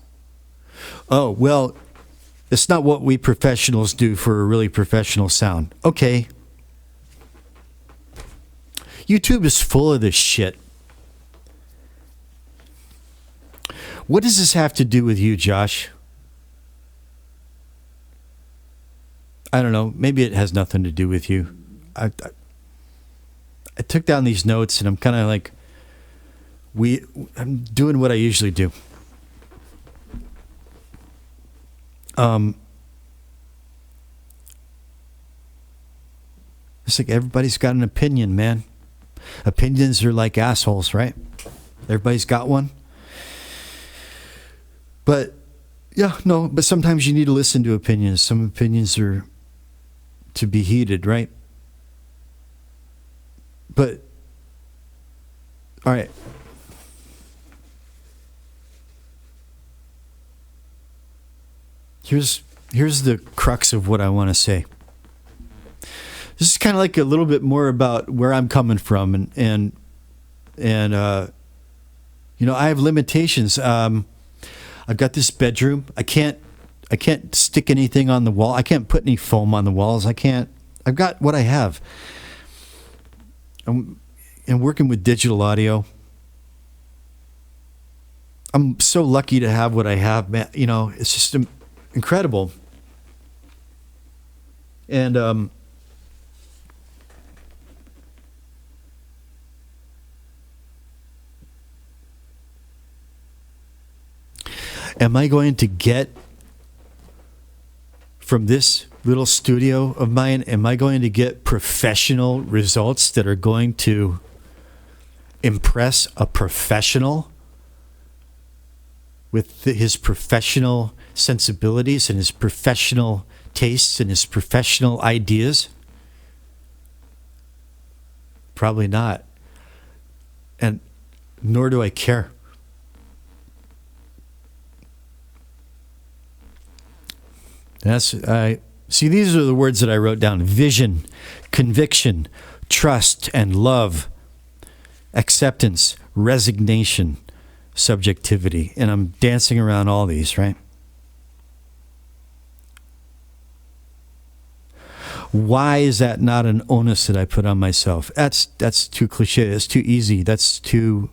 Oh, well, it's not what we professionals do for a really professional sound. Okay. YouTube is full of this shit. What does this have to do with you, Josh? I don't know. Maybe it has nothing to do with you. I took down these notes, and I'm kind of like, I'm doing what I usually do. It's like everybody's got an opinion, man. Opinions are like assholes, right? Everybody's got one. But but sometimes you need to listen to opinions. Some opinions are to be heeded, right? But all right. Here's the crux of what I want to say. This is kind of like a little bit more about where I'm coming from, and I have limitations. I've got this bedroom. I can't stick anything on the wall. I can't put any foam on the walls. I've got what I have. I'm working with digital audio. I'm so lucky to have what I have, man. You know, it's just incredible. And am I going to get from this little studio of mine, am I going to get professional results that are going to impress a professional with his professional sensibilities and his professional tastes and his professional ideas? Probably not. And nor do I care. See, these are the words that I wrote down: vision, conviction, trust and love, acceptance, resignation, subjectivity. And I'm dancing around all these, right? Why is that not an onus that I put on myself? That's too cliche. That's too easy. That's too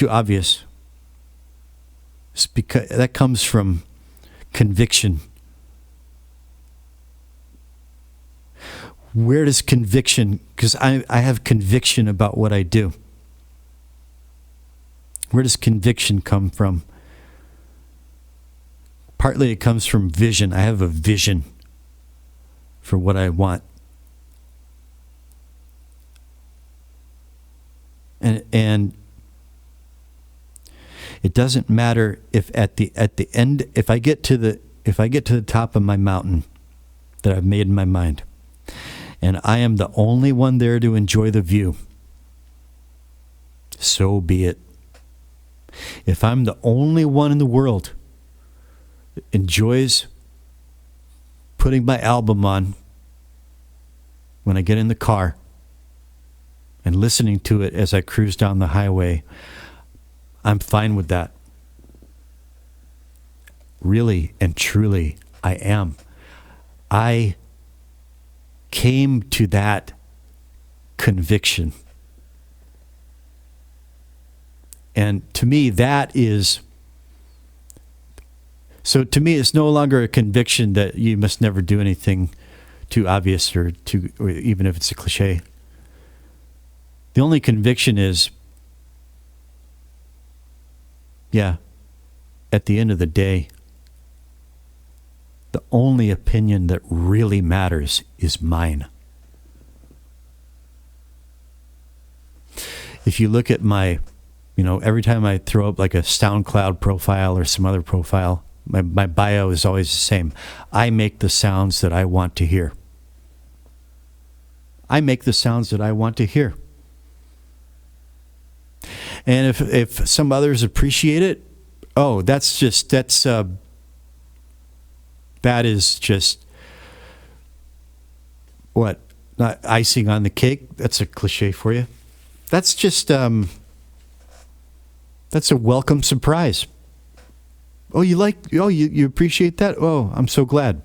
obvious. It's because that comes from conviction. Where does conviction, because I have conviction about what I do. Where does conviction come from? Partly it comes from vision. I have a vision for what I want. And it doesn't matter if at the end, if I get to the top of my mountain that I've made in my mind, and I am the only one there to enjoy the view, so be it. If I'm the only one in the world that enjoys putting my album on when I get in the car and listening to it as I cruise down the highway, I'm fine with that. Really and truly, I am. I came to that conviction. And to me, that is... So to me, it's no longer a conviction that you must never do anything too obvious or even if it's a cliche. The only conviction is, yeah, at the end of the day, the only opinion that really matters is mine. If you look at my, every time I throw up like a SoundCloud profile or some other profile, my bio is always the same. I make the sounds that I want to hear. I make the sounds that I want to hear. And if some others appreciate it, that is just what? Not icing on the cake. That's a cliche for you. That's just that's a welcome surprise. You appreciate that? Oh, I'm so glad.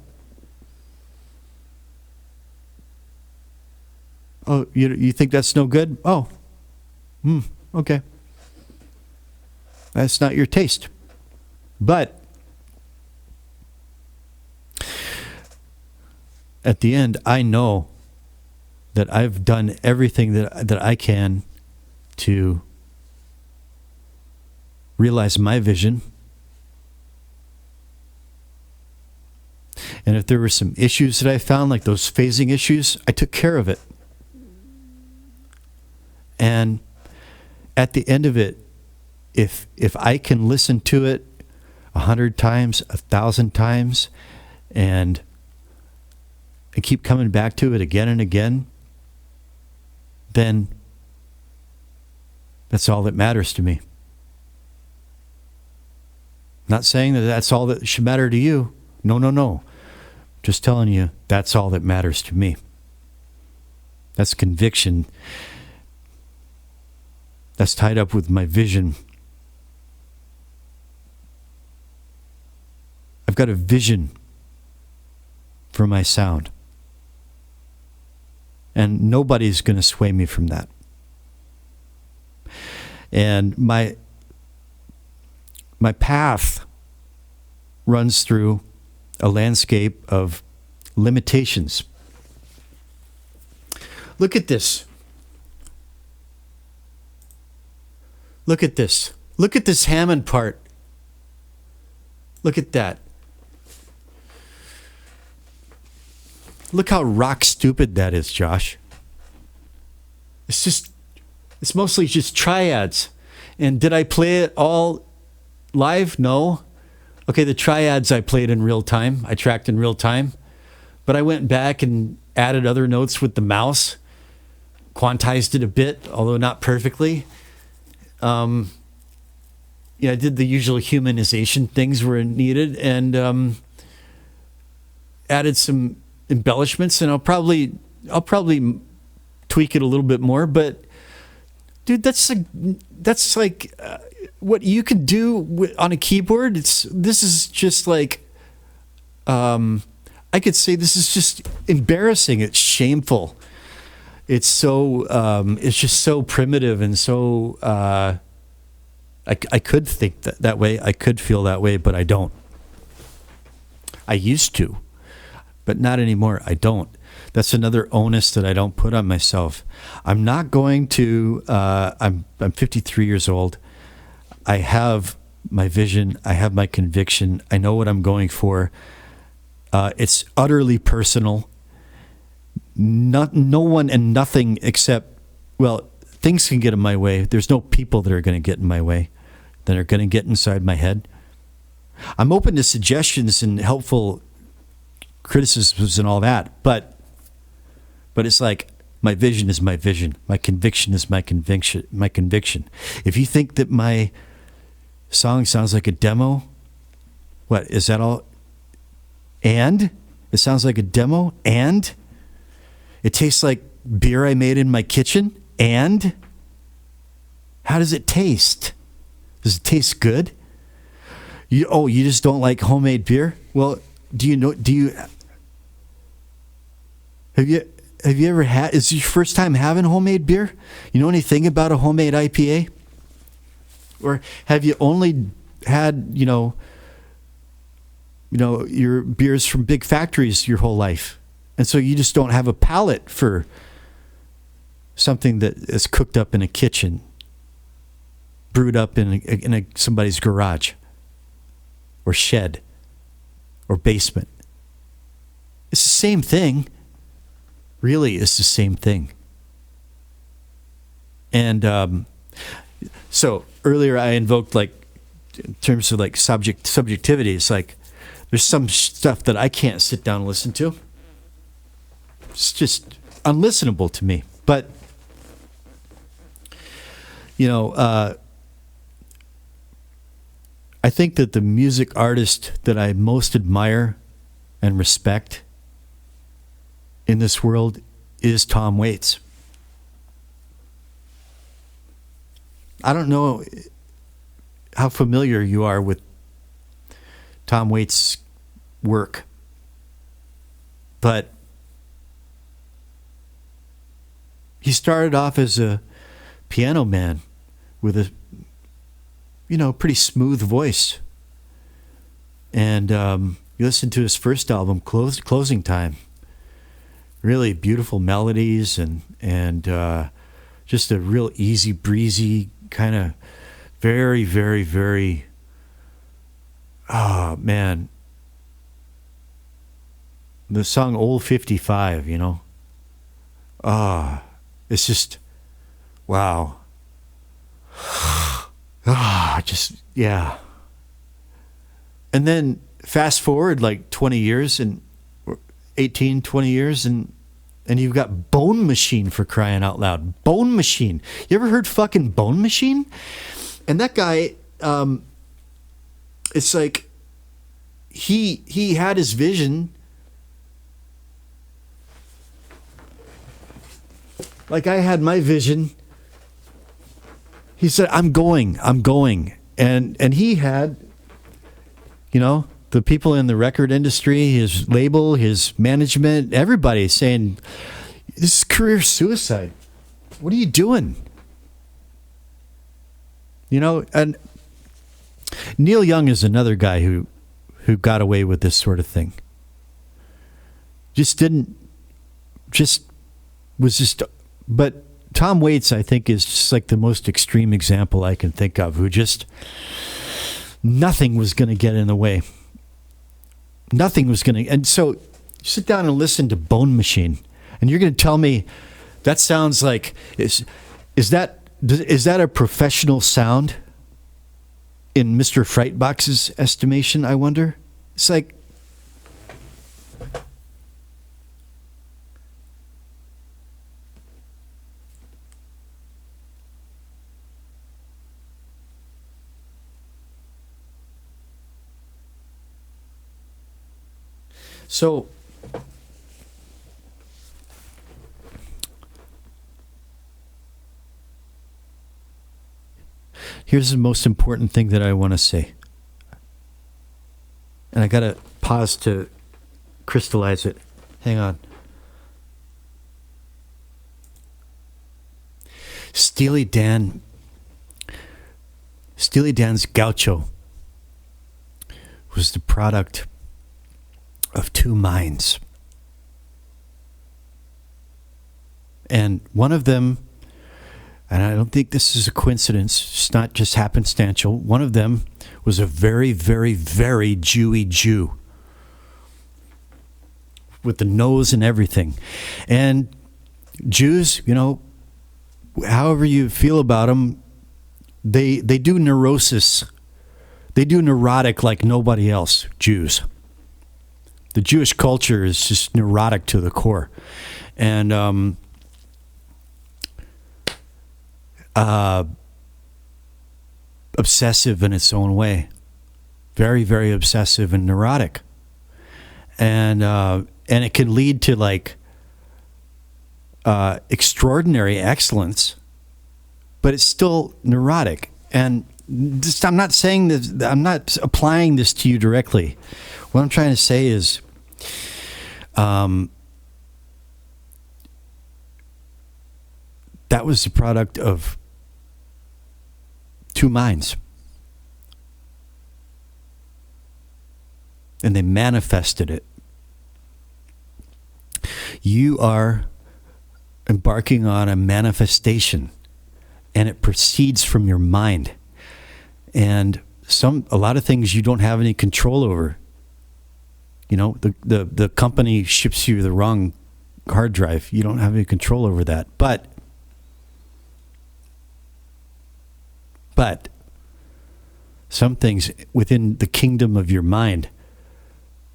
Oh, you think that's no good? Oh, okay. That's not your taste. But at the end, I know that I've done everything that I can to realize my vision. And if there were some issues that I found, like those phasing issues, I took care of it. And at the end of it, if I can listen to it 100 times, 1,000 times, and I keep coming back to it again and again, then that's all that matters to me. Not saying that that's all that should matter to you. No. Just telling you that's all that matters to me. That's conviction. That's tied up with my vision. I've got a vision for my sound. And nobody's going to sway me from that. And my path runs through a landscape of limitations. Look at this. Look at this. Look at this Hammond part. Look at that. Look how rock stupid that is, Josh. It's mostly just triads. And did I play it all live? No. Okay, the triads I played in real time. I tracked in real time. But I went back and added other notes with the mouse. Quantized it a bit, although not perfectly. I did the usual humanization things where needed, and added some embellishments, and I'll probably tweak it a little bit more. But dude, that's like what you could do on a keyboard. This is just like I could say this is just embarrassing. It's shameful. It's so it's just so primitive and so I could think that way. I could feel that way, but I don't. I used to, but not anymore. I don't. That's another onus that I don't put on myself. I'm not going to. I'm 53 years old. I have my vision. I have my conviction. I know what I'm going for. It's utterly personal. No one and nothing except, well, things can get in my way. There's no people that are going to get in my way, that are going to get inside my head. I'm open to suggestions and helpful criticisms and all that, but it's like my vision is my vision. My conviction is my conviction. My conviction. If you think that my song sounds like a demo, what is that all? And it sounds like a demo, and it tastes like beer I made in my kitchen, and how does it taste? Does it taste good? You just don't like homemade beer? Well, have you ever had, is this your first time having homemade beer? You know anything about a homemade IPA? Or have you only had, your beers from big factories your whole life? And so you just don't have a palate for something that is cooked up in a kitchen, brewed up in somebody's garage or shed or basement. It's the same thing. Really, it's the same thing. And so earlier I invoked, like, in terms of like subjectivity, it's like there's some stuff that I can't sit down and listen to. It's just unlistenable to me. But, I think that the music artist that I most admire and respect in this world is Tom Waits. I don't know how familiar you are with Tom Waits' work, but he started off as a piano man with a, pretty smooth voice. And you listen to his first album, Closing Time. Really beautiful melodies and just a real easy breezy kind of very, very, very, oh man. The song Old 55, it's just, wow. Yeah. And then fast forward like 20 years and 20 years and you've got Bone Machine, for crying out loud. Bone Machine. You ever heard fucking Bone Machine? And that guy, it's like he had his vision. Like I had my vision. He said, I'm going. And he had, the people in the record industry, his label, his management, everybody saying, this is career suicide. What are you doing? And Neil Young is another guy who got away with this sort of thing. But Tom Waits, I think, is just like the most extreme example I can think of, who just, nothing was going to get in the way. Nothing was going to, and so sit down and listen to Bone Machine, and you're going to tell me that sounds like, is that a professional sound in Mr. Frightbox's estimation, I wonder? It's like, so here's the most important thing that I want to say. And I got to pause to crystallize it. Hang on. Steely Dan's Gaucho was the product of two minds. And one of them, and I don't think this is a coincidence, it's not just happenstantial, one of them was a very, very, very Jewy Jew with the nose and everything. And Jews, however you feel about them, they do neurosis. They do neurotic like nobody else, Jews. The Jewish culture is just neurotic to the core. And obsessive in its own way. Very, very obsessive and neurotic. And it can lead to like extraordinary excellence, but it's still neurotic. And this, I'm not saying this, I'm not applying this to you directly. What I'm trying to say is, that was the product of two minds. And they manifested it. You are embarking on a manifestation, and it proceeds from your mind. And a lot of things you don't have any control over. The company ships you the wrong hard drive. You don't have any control over that. But some things within the kingdom of your mind,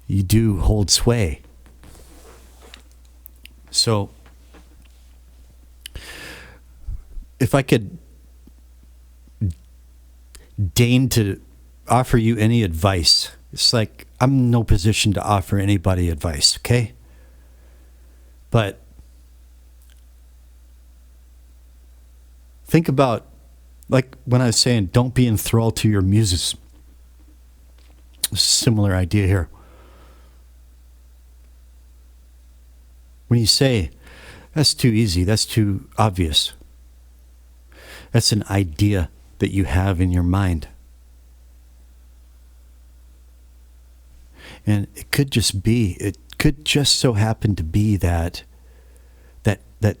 you do hold sway. So if I could deign to offer you any advice, it's like I'm in no position to offer anybody advice, okay? But think about, like when I was saying, don't be enthralled to your muses. Similar idea here. When you say, that's too easy, that's too obvious, that's an idea that you have in your mind. And it could just so happen to be that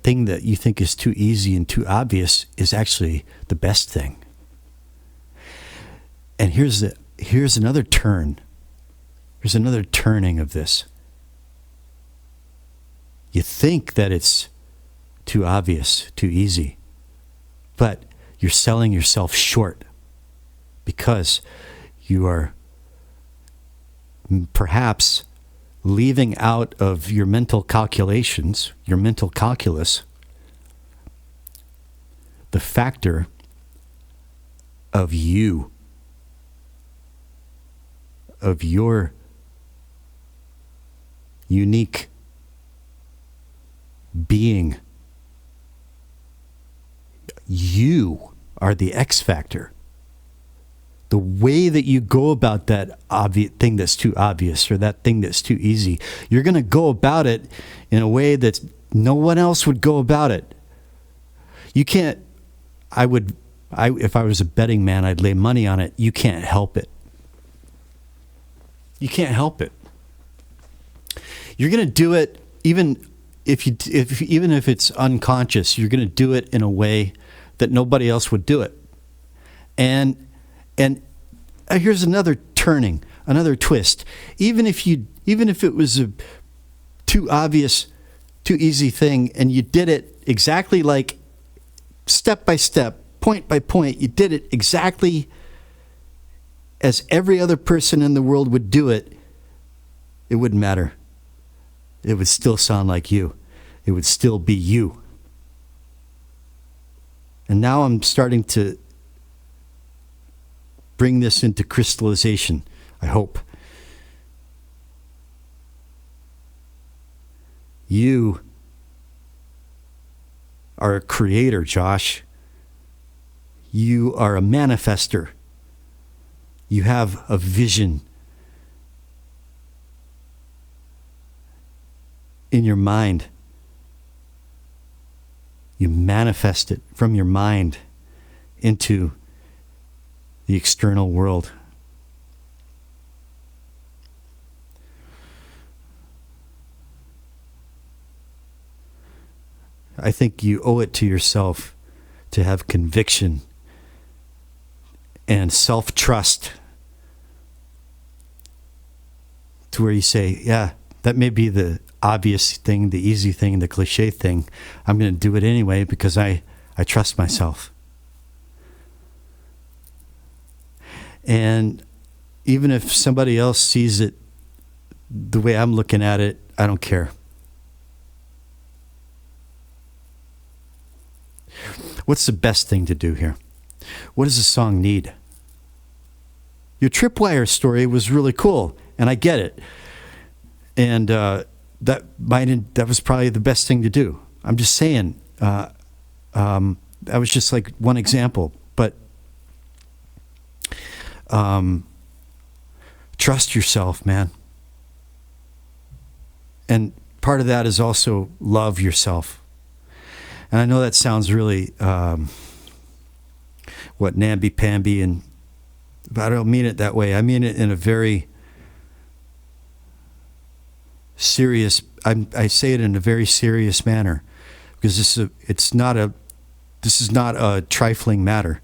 thing that you think is too easy and too obvious is actually the best thing. And here's another turn. Here's another turning of this. You think that it's too obvious, too easy, but you're selling yourself short because you are perhaps leaving out of your mental calculations, your mental calculus, the factor of you, of your unique being. You are the X factor. The way that you go about that obvious thing that's too obvious or that thing that's too easy, you're going to go about it in a way that no one else would go about it. You can't, I would If I was a betting man, I'd lay money on it. You can't help it. You can't help it. You're going to do it even if it's unconscious. You're going to do it in a way that nobody else would do it. And here's another turning, another twist. Even if it was a too obvious, too easy thing, and you did it exactly like step by step, point by point, you did it exactly as every other person in the world would do it, it wouldn't matter. It would still sound like you. It would still be you. And now I'm starting to bring this into crystallization, I hope. You are a creator, Josh. You are a manifester. You have a vision in your mind. You manifest it from your mind into the external world. I think you owe it to yourself to have conviction and self-trust to where you say, yeah, that may be the obvious thing, the easy thing, the cliche thing. I'm going to do it anyway because I trust myself. And even if somebody else sees it the way I'm looking at it, I don't care. What's the best thing to do here? What does the song need? Your Tripwires story was really cool, and I get it. And that was probably the best thing to do. I'm just saying, that was just like one example. But trust yourself, man. And part of that is also love yourself. And I know that sounds really, namby-pamby, but I don't mean it that way. I mean it in a very serious, I say it in a very serious manner, because this is not a trifling matter.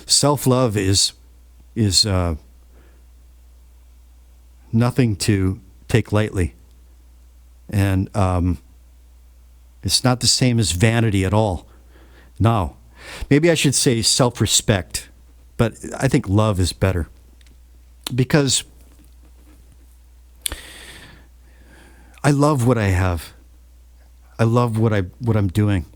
Self-love is nothing to take lightly. And it's not the same as vanity at all. No. Maybe I should say self-respect, but I think love is better. Because I love what I have. I love what I'm doing.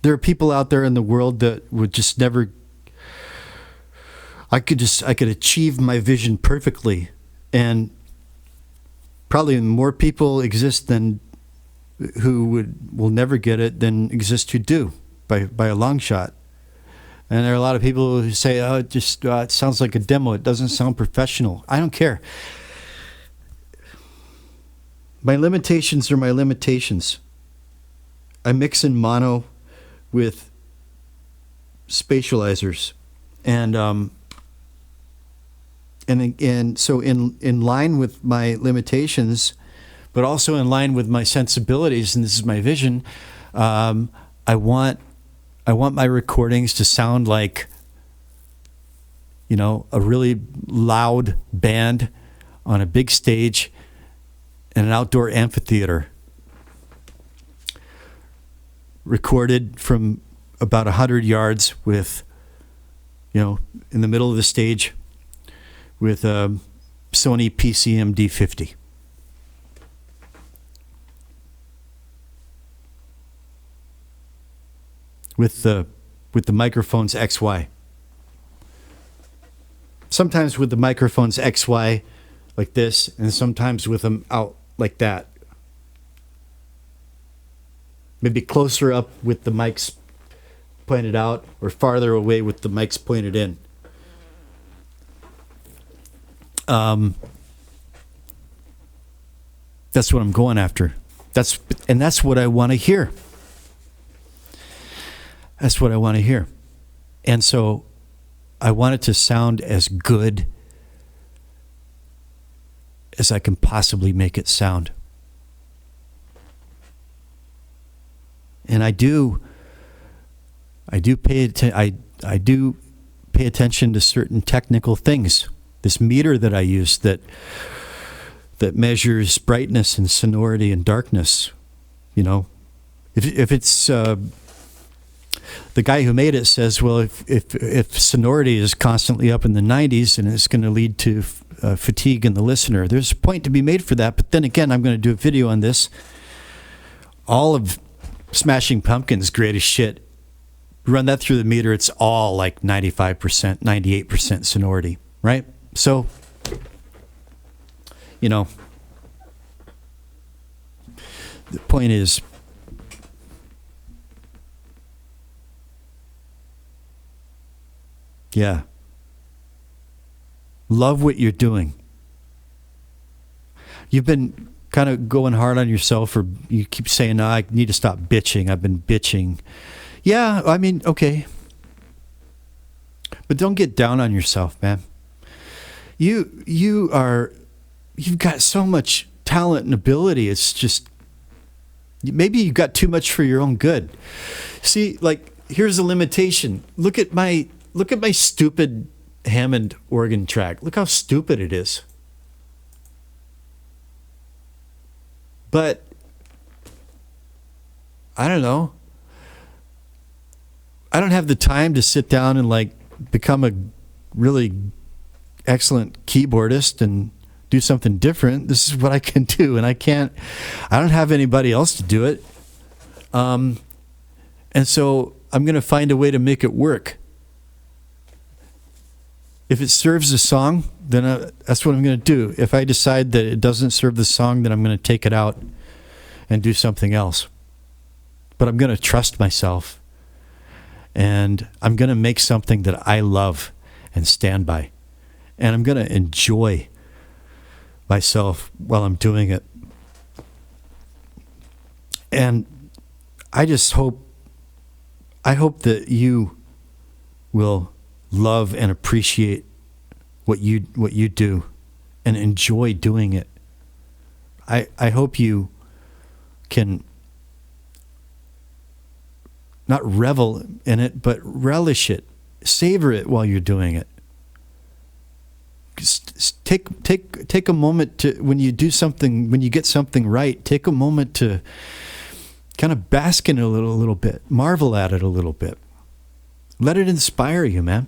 There are people out there in the world that would just never, I could achieve my vision perfectly, and probably more people exist who will never get it than exist who do by a long shot. And there are a lot of people who say, "Oh, it sounds like a demo. It doesn't sound professional." I don't care. My limitations are my limitations. I mix in mono with spatializers, and so in line with my limitations, but also in line with my sensibilities, and this is my vision. I want my recordings to sound like, a really loud band on a big stage in an outdoor amphitheater, recorded from about 100 yards with, in the middle of the stage with a Sony PCM D50. With the microphones XY. Sometimes with the microphones XY like this, and sometimes with them out like that. Maybe closer up with the mics pointed out, or farther away with the mics pointed in. That's what I'm going after. That's what I want to hear. That's what I want to hear. And so I want it to sound as good as I can possibly make it sound. And I do pay attention to certain technical things. This meter that I use that measures brightness and sonority and darkness, you know, if it's the guy who made it says, well, if sonority is constantly up in the 90s and it's going to lead to fatigue in the listener, there's a point to be made for that. But then again, I'm going to do a video on this. All of Smashing Pumpkins' greatest shit, run that through the meter, it's all like 95%, 98% sonority, right? So, you know, the point is, yeah, love what you're doing. You've been kind of going hard on yourself, or you keep saying, no, I need to stop bitching. I've been bitching. Yeah, I mean, okay. But don't get down on yourself, man. You've got so much talent and ability. It's just, maybe you got too much for your own good. See, like, here's a limitation. Look at my stupid Hammond organ track. Look how stupid it is. But I don't know. I don't have the time to sit down and like become a really excellent keyboardist and do something different. This is what I can do, and I don't have anybody else to do it. And so I'm going to find a way to make it work. If it serves the song, then that's what I'm going to do. If I decide that it doesn't serve the song, then I'm going to take it out and do something else. But I'm going to trust myself. And I'm going to make something that I love and stand by. And I'm going to enjoy myself while I'm doing it. And I hope that you will love and appreciate what you do and enjoy doing it. I hope you can not revel in it, but relish it, savor it while you're doing it. Take a moment to, when you do something, when you get something right, take a moment to kind of bask in it a little bit, marvel at it a little bit. Let it inspire you, man.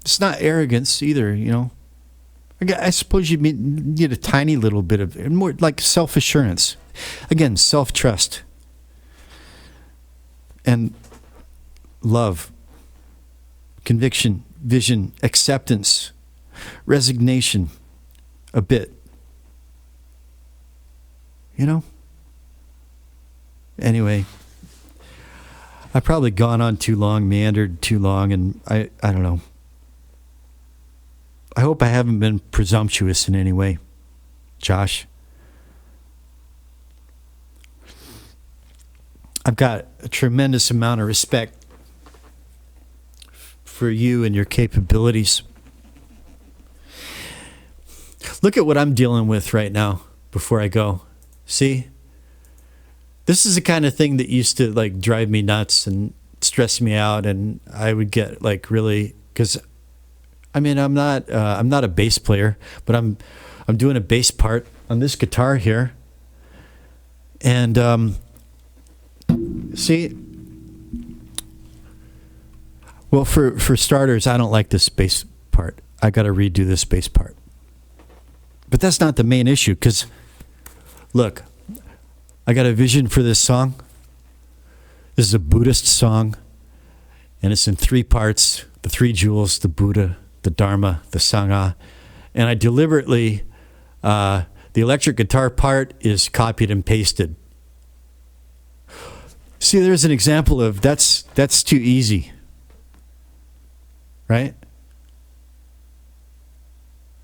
It's not arrogance either, you know. I suppose you need a tiny little bit of more like self-assurance. Again, self-trust and love, conviction, vision, acceptance, resignation, a bit. You know? Anyway, I've probably gone on too long, meandered too long, and I don't know. I hope I haven't been presumptuous in any way, Josh. I've got a tremendous amount of respect for you and your capabilities. Look at what I'm dealing with right now before I go. See? This is the kind of thing that used to like drive me nuts and stress me out, and I would get like really, because I mean, I'm not a bass player, but I'm doing a bass part on this guitar here. And see, well, for starters, I don't like this bass part. I got to redo this bass part. But that's not the main issue, because look, I got a vision for this song. This is a Buddhist song, and it's in 3 parts: the 3 jewels, the Buddha, the Dharma, the Sangha. And I deliberately, the electric guitar part is copied and pasted. See, there's an example of that's too easy. right?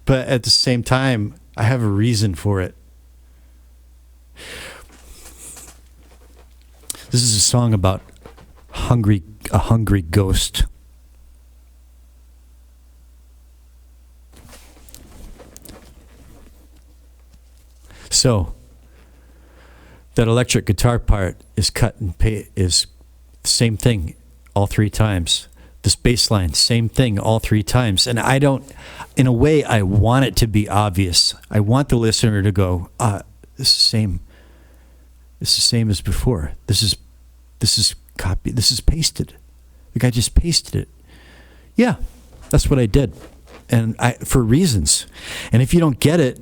But at the same time, I have a reason for it. This is a song about a hungry ghost. So, that electric guitar part is cut and is the same thing all three times. This bass line, same thing all three times. And I don't, in a way, I want it to be obvious. I want the listener to go, this is same. This is same as before. This is copy. This is pasted. The guy just pasted it. Yeah, that's what I did, and for reasons. And if you don't get it,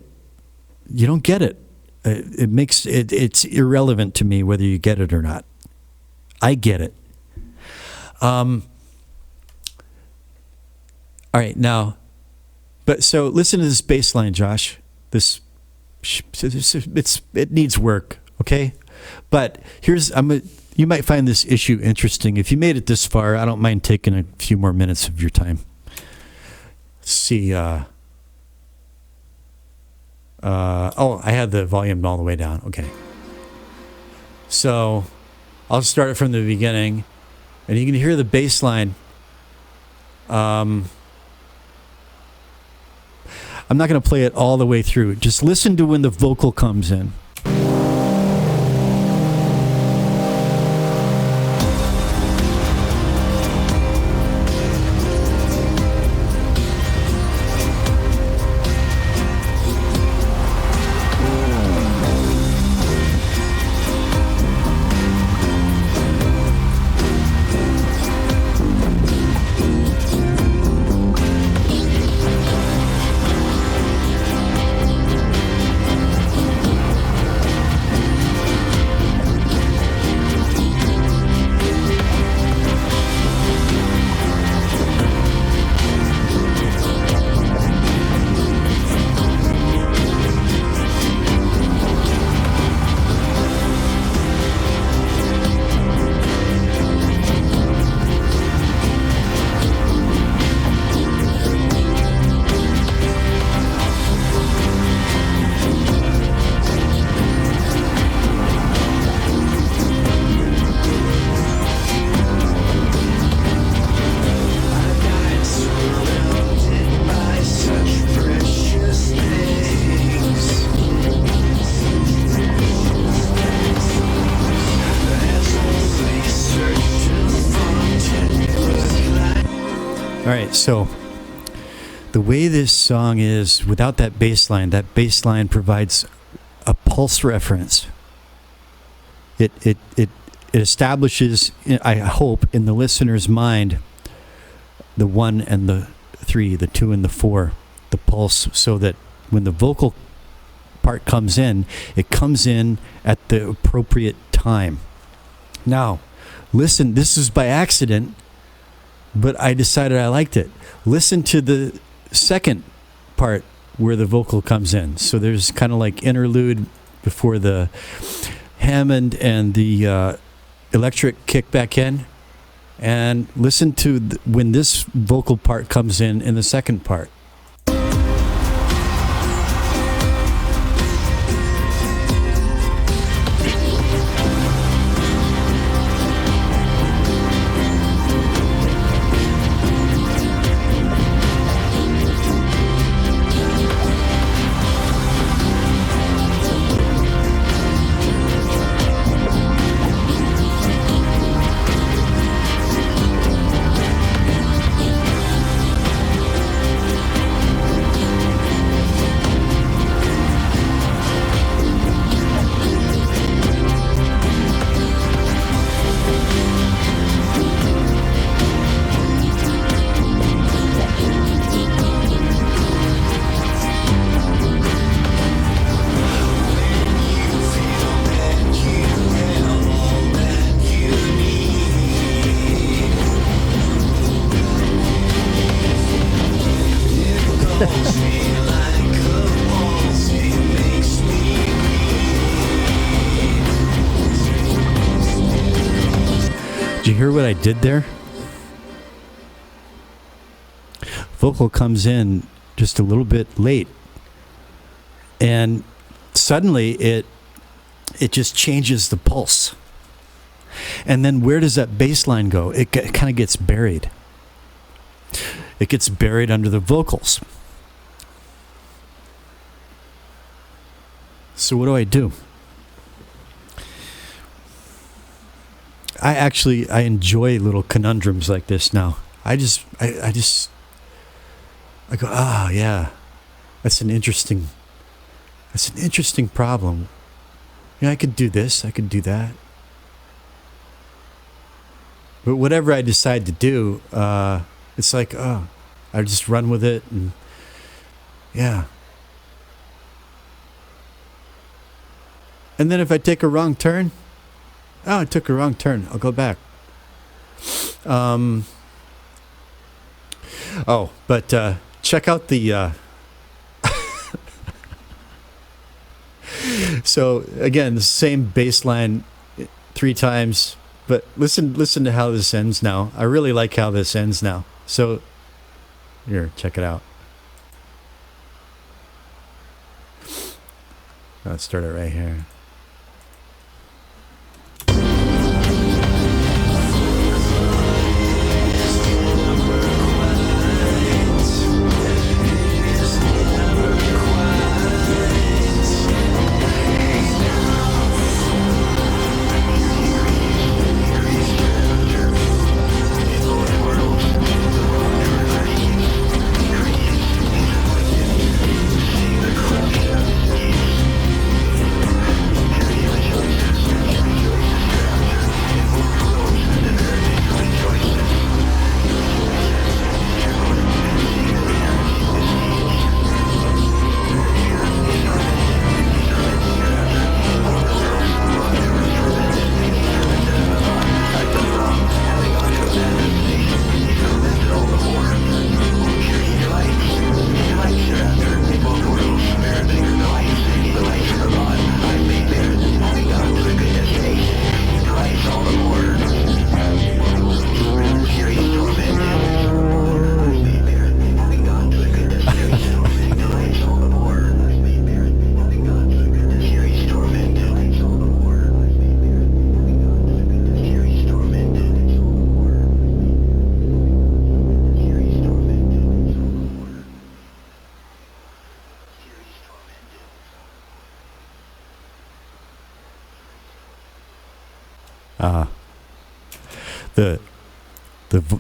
you don't get it. It makes it's irrelevant to me whether you get it or not. I get it. All right, now, but so listen to this bass line, Josh. It needs work, okay? But you might find this issue interesting. If you made it this far, I don't mind taking a few more minutes of your time. Let's see. I had the volume all the way down. Okay. So I'll start it from the beginning, and you can hear the bass line. I'm not going to play it all the way through. Just listen to when the vocal comes in. All right, so the way this song is, without that bass line provides a pulse reference. It establishes, I hope, in the listener's mind, the 1 and the 3, the 2 and the 4, the pulse, so that when the vocal part comes in, it comes in at the appropriate time. Now, listen, this is by accident, but I decided I liked it. Listen to the second part where the vocal comes in. So there's kind of like interlude before the Hammond and the electric kick back in. And listen to when this vocal part comes in the second part. Did you hear what I did there? vocal comes in just a little bit late, and suddenly it just changes the pulse. And then where does that bass line go? It kind of gets buried. It gets buried under the vocals. So what do? I enjoy little conundrums like this now. I go, yeah, that's an interesting problem. Yeah, I could do this, I could do that. But whatever I decide to do, it's like, I just run with it, and yeah. And then if I take a wrong turn, I took a wrong turn, I'll go back. But check out the... So again, the same bass line 3 times, but listen to how this ends now. I really like how this ends now. So here, check it out. Let's start it right here.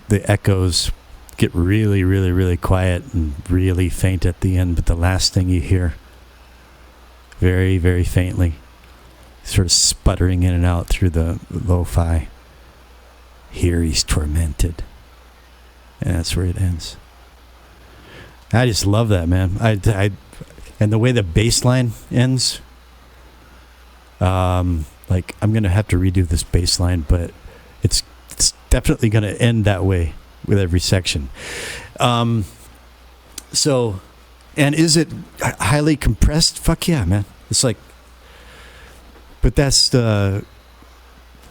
The echoes get really, really, really quiet and really faint at the end, but the last thing you hear, very, very faintly, sort of sputtering in and out through the lo-fi. Here he's tormented. And that's where it ends. I just love that, man. And the way the bass line ends, like I'm going to have to redo this bass line, but it's definitely going to end that way with every section. So, and is it highly compressed? Fuck yeah, man. It's like, but that's the,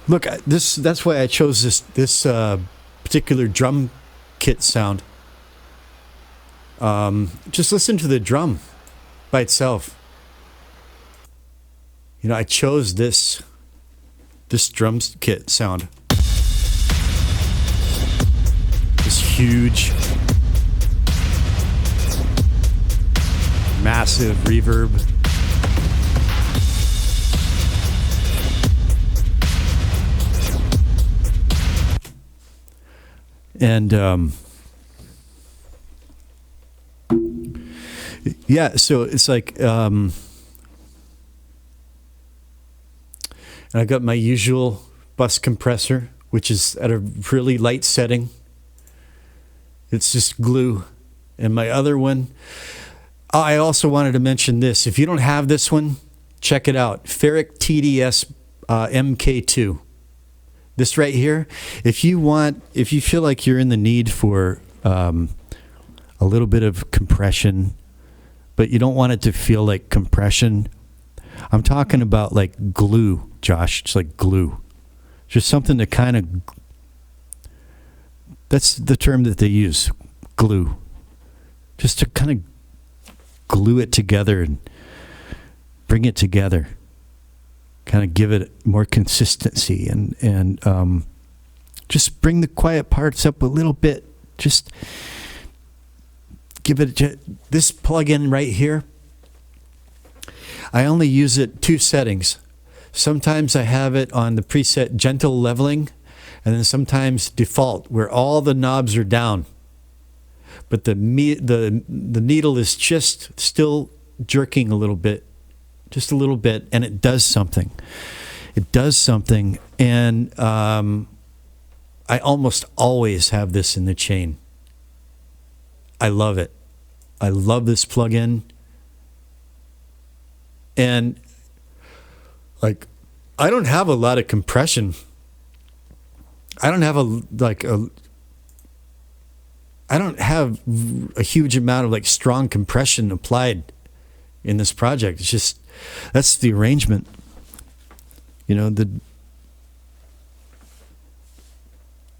look, that's why I chose this particular drum kit sound. Just listen to the drum by itself. You know, I chose this drum kit sound. This huge, massive reverb. And yeah, so it's like, and I got my usual bus compressor, which is at a really light setting. It's just glue. And my other one, I also wanted to mention this. If you don't have this one, check it out. Ferric TDS MK2. This right here, if you feel like you're in the need for a little bit of compression, but you don't want it to feel like compression, I'm talking about like glue, Josh. It's like glue. Just something to kind of, that's the term that they use, glue. just to kind of glue it together and bring it together, kind of give it more consistency, and just bring the quiet parts up a little bit. Just give it this plug-in right here. I only use it 2 settings. Sometimes I have it on the preset gentle leveling, and then sometimes default, where all the knobs are down, but the needle is just still jerking a little bit, just a little bit, and it does something. It does something, and I almost always have this in the chain. I love it. I love this plugin. And like, I don't have a lot of compression. I don't have a huge amount of like strong compression applied in this project. It's just, that's the arrangement. You know,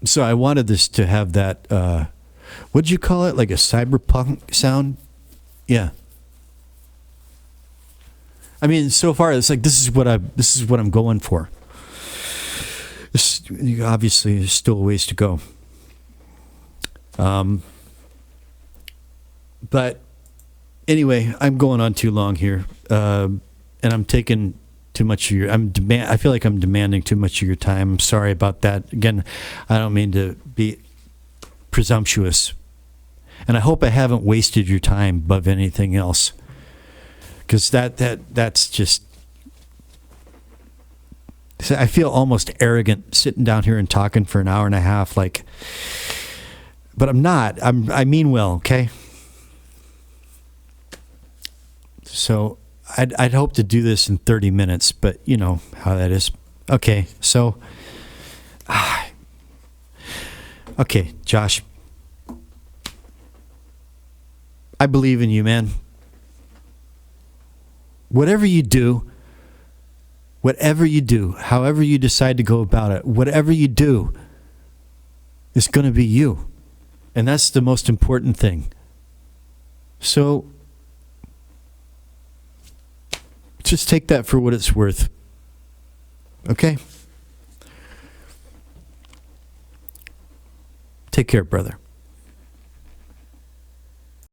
so I wanted this to have that, what'd you call it? Like a cyberpunk sound? Yeah. I mean, so far it's like, this is what I'm going for. Obviously, there's still a ways to go. But anyway, I'm going on too long here, and I'm taking too much of your. I feel like I'm demanding too much of your time. I'm sorry about that. Again, I don't mean to be presumptuous, and I hope I haven't wasted your time above anything else, because that's just. I feel almost arrogant sitting down here and talking for an hour and a half, like. But I'm not. I mean well, okay? So I'd hope to do this in 30 minutes, but you know how that is. Okay, so... Okay, Josh. I believe in you, man. Whatever you do, however you decide to go about it, whatever you do, it's going to be you. And that's the most important thing. So just take that for what it's worth. Okay? Take care, brother.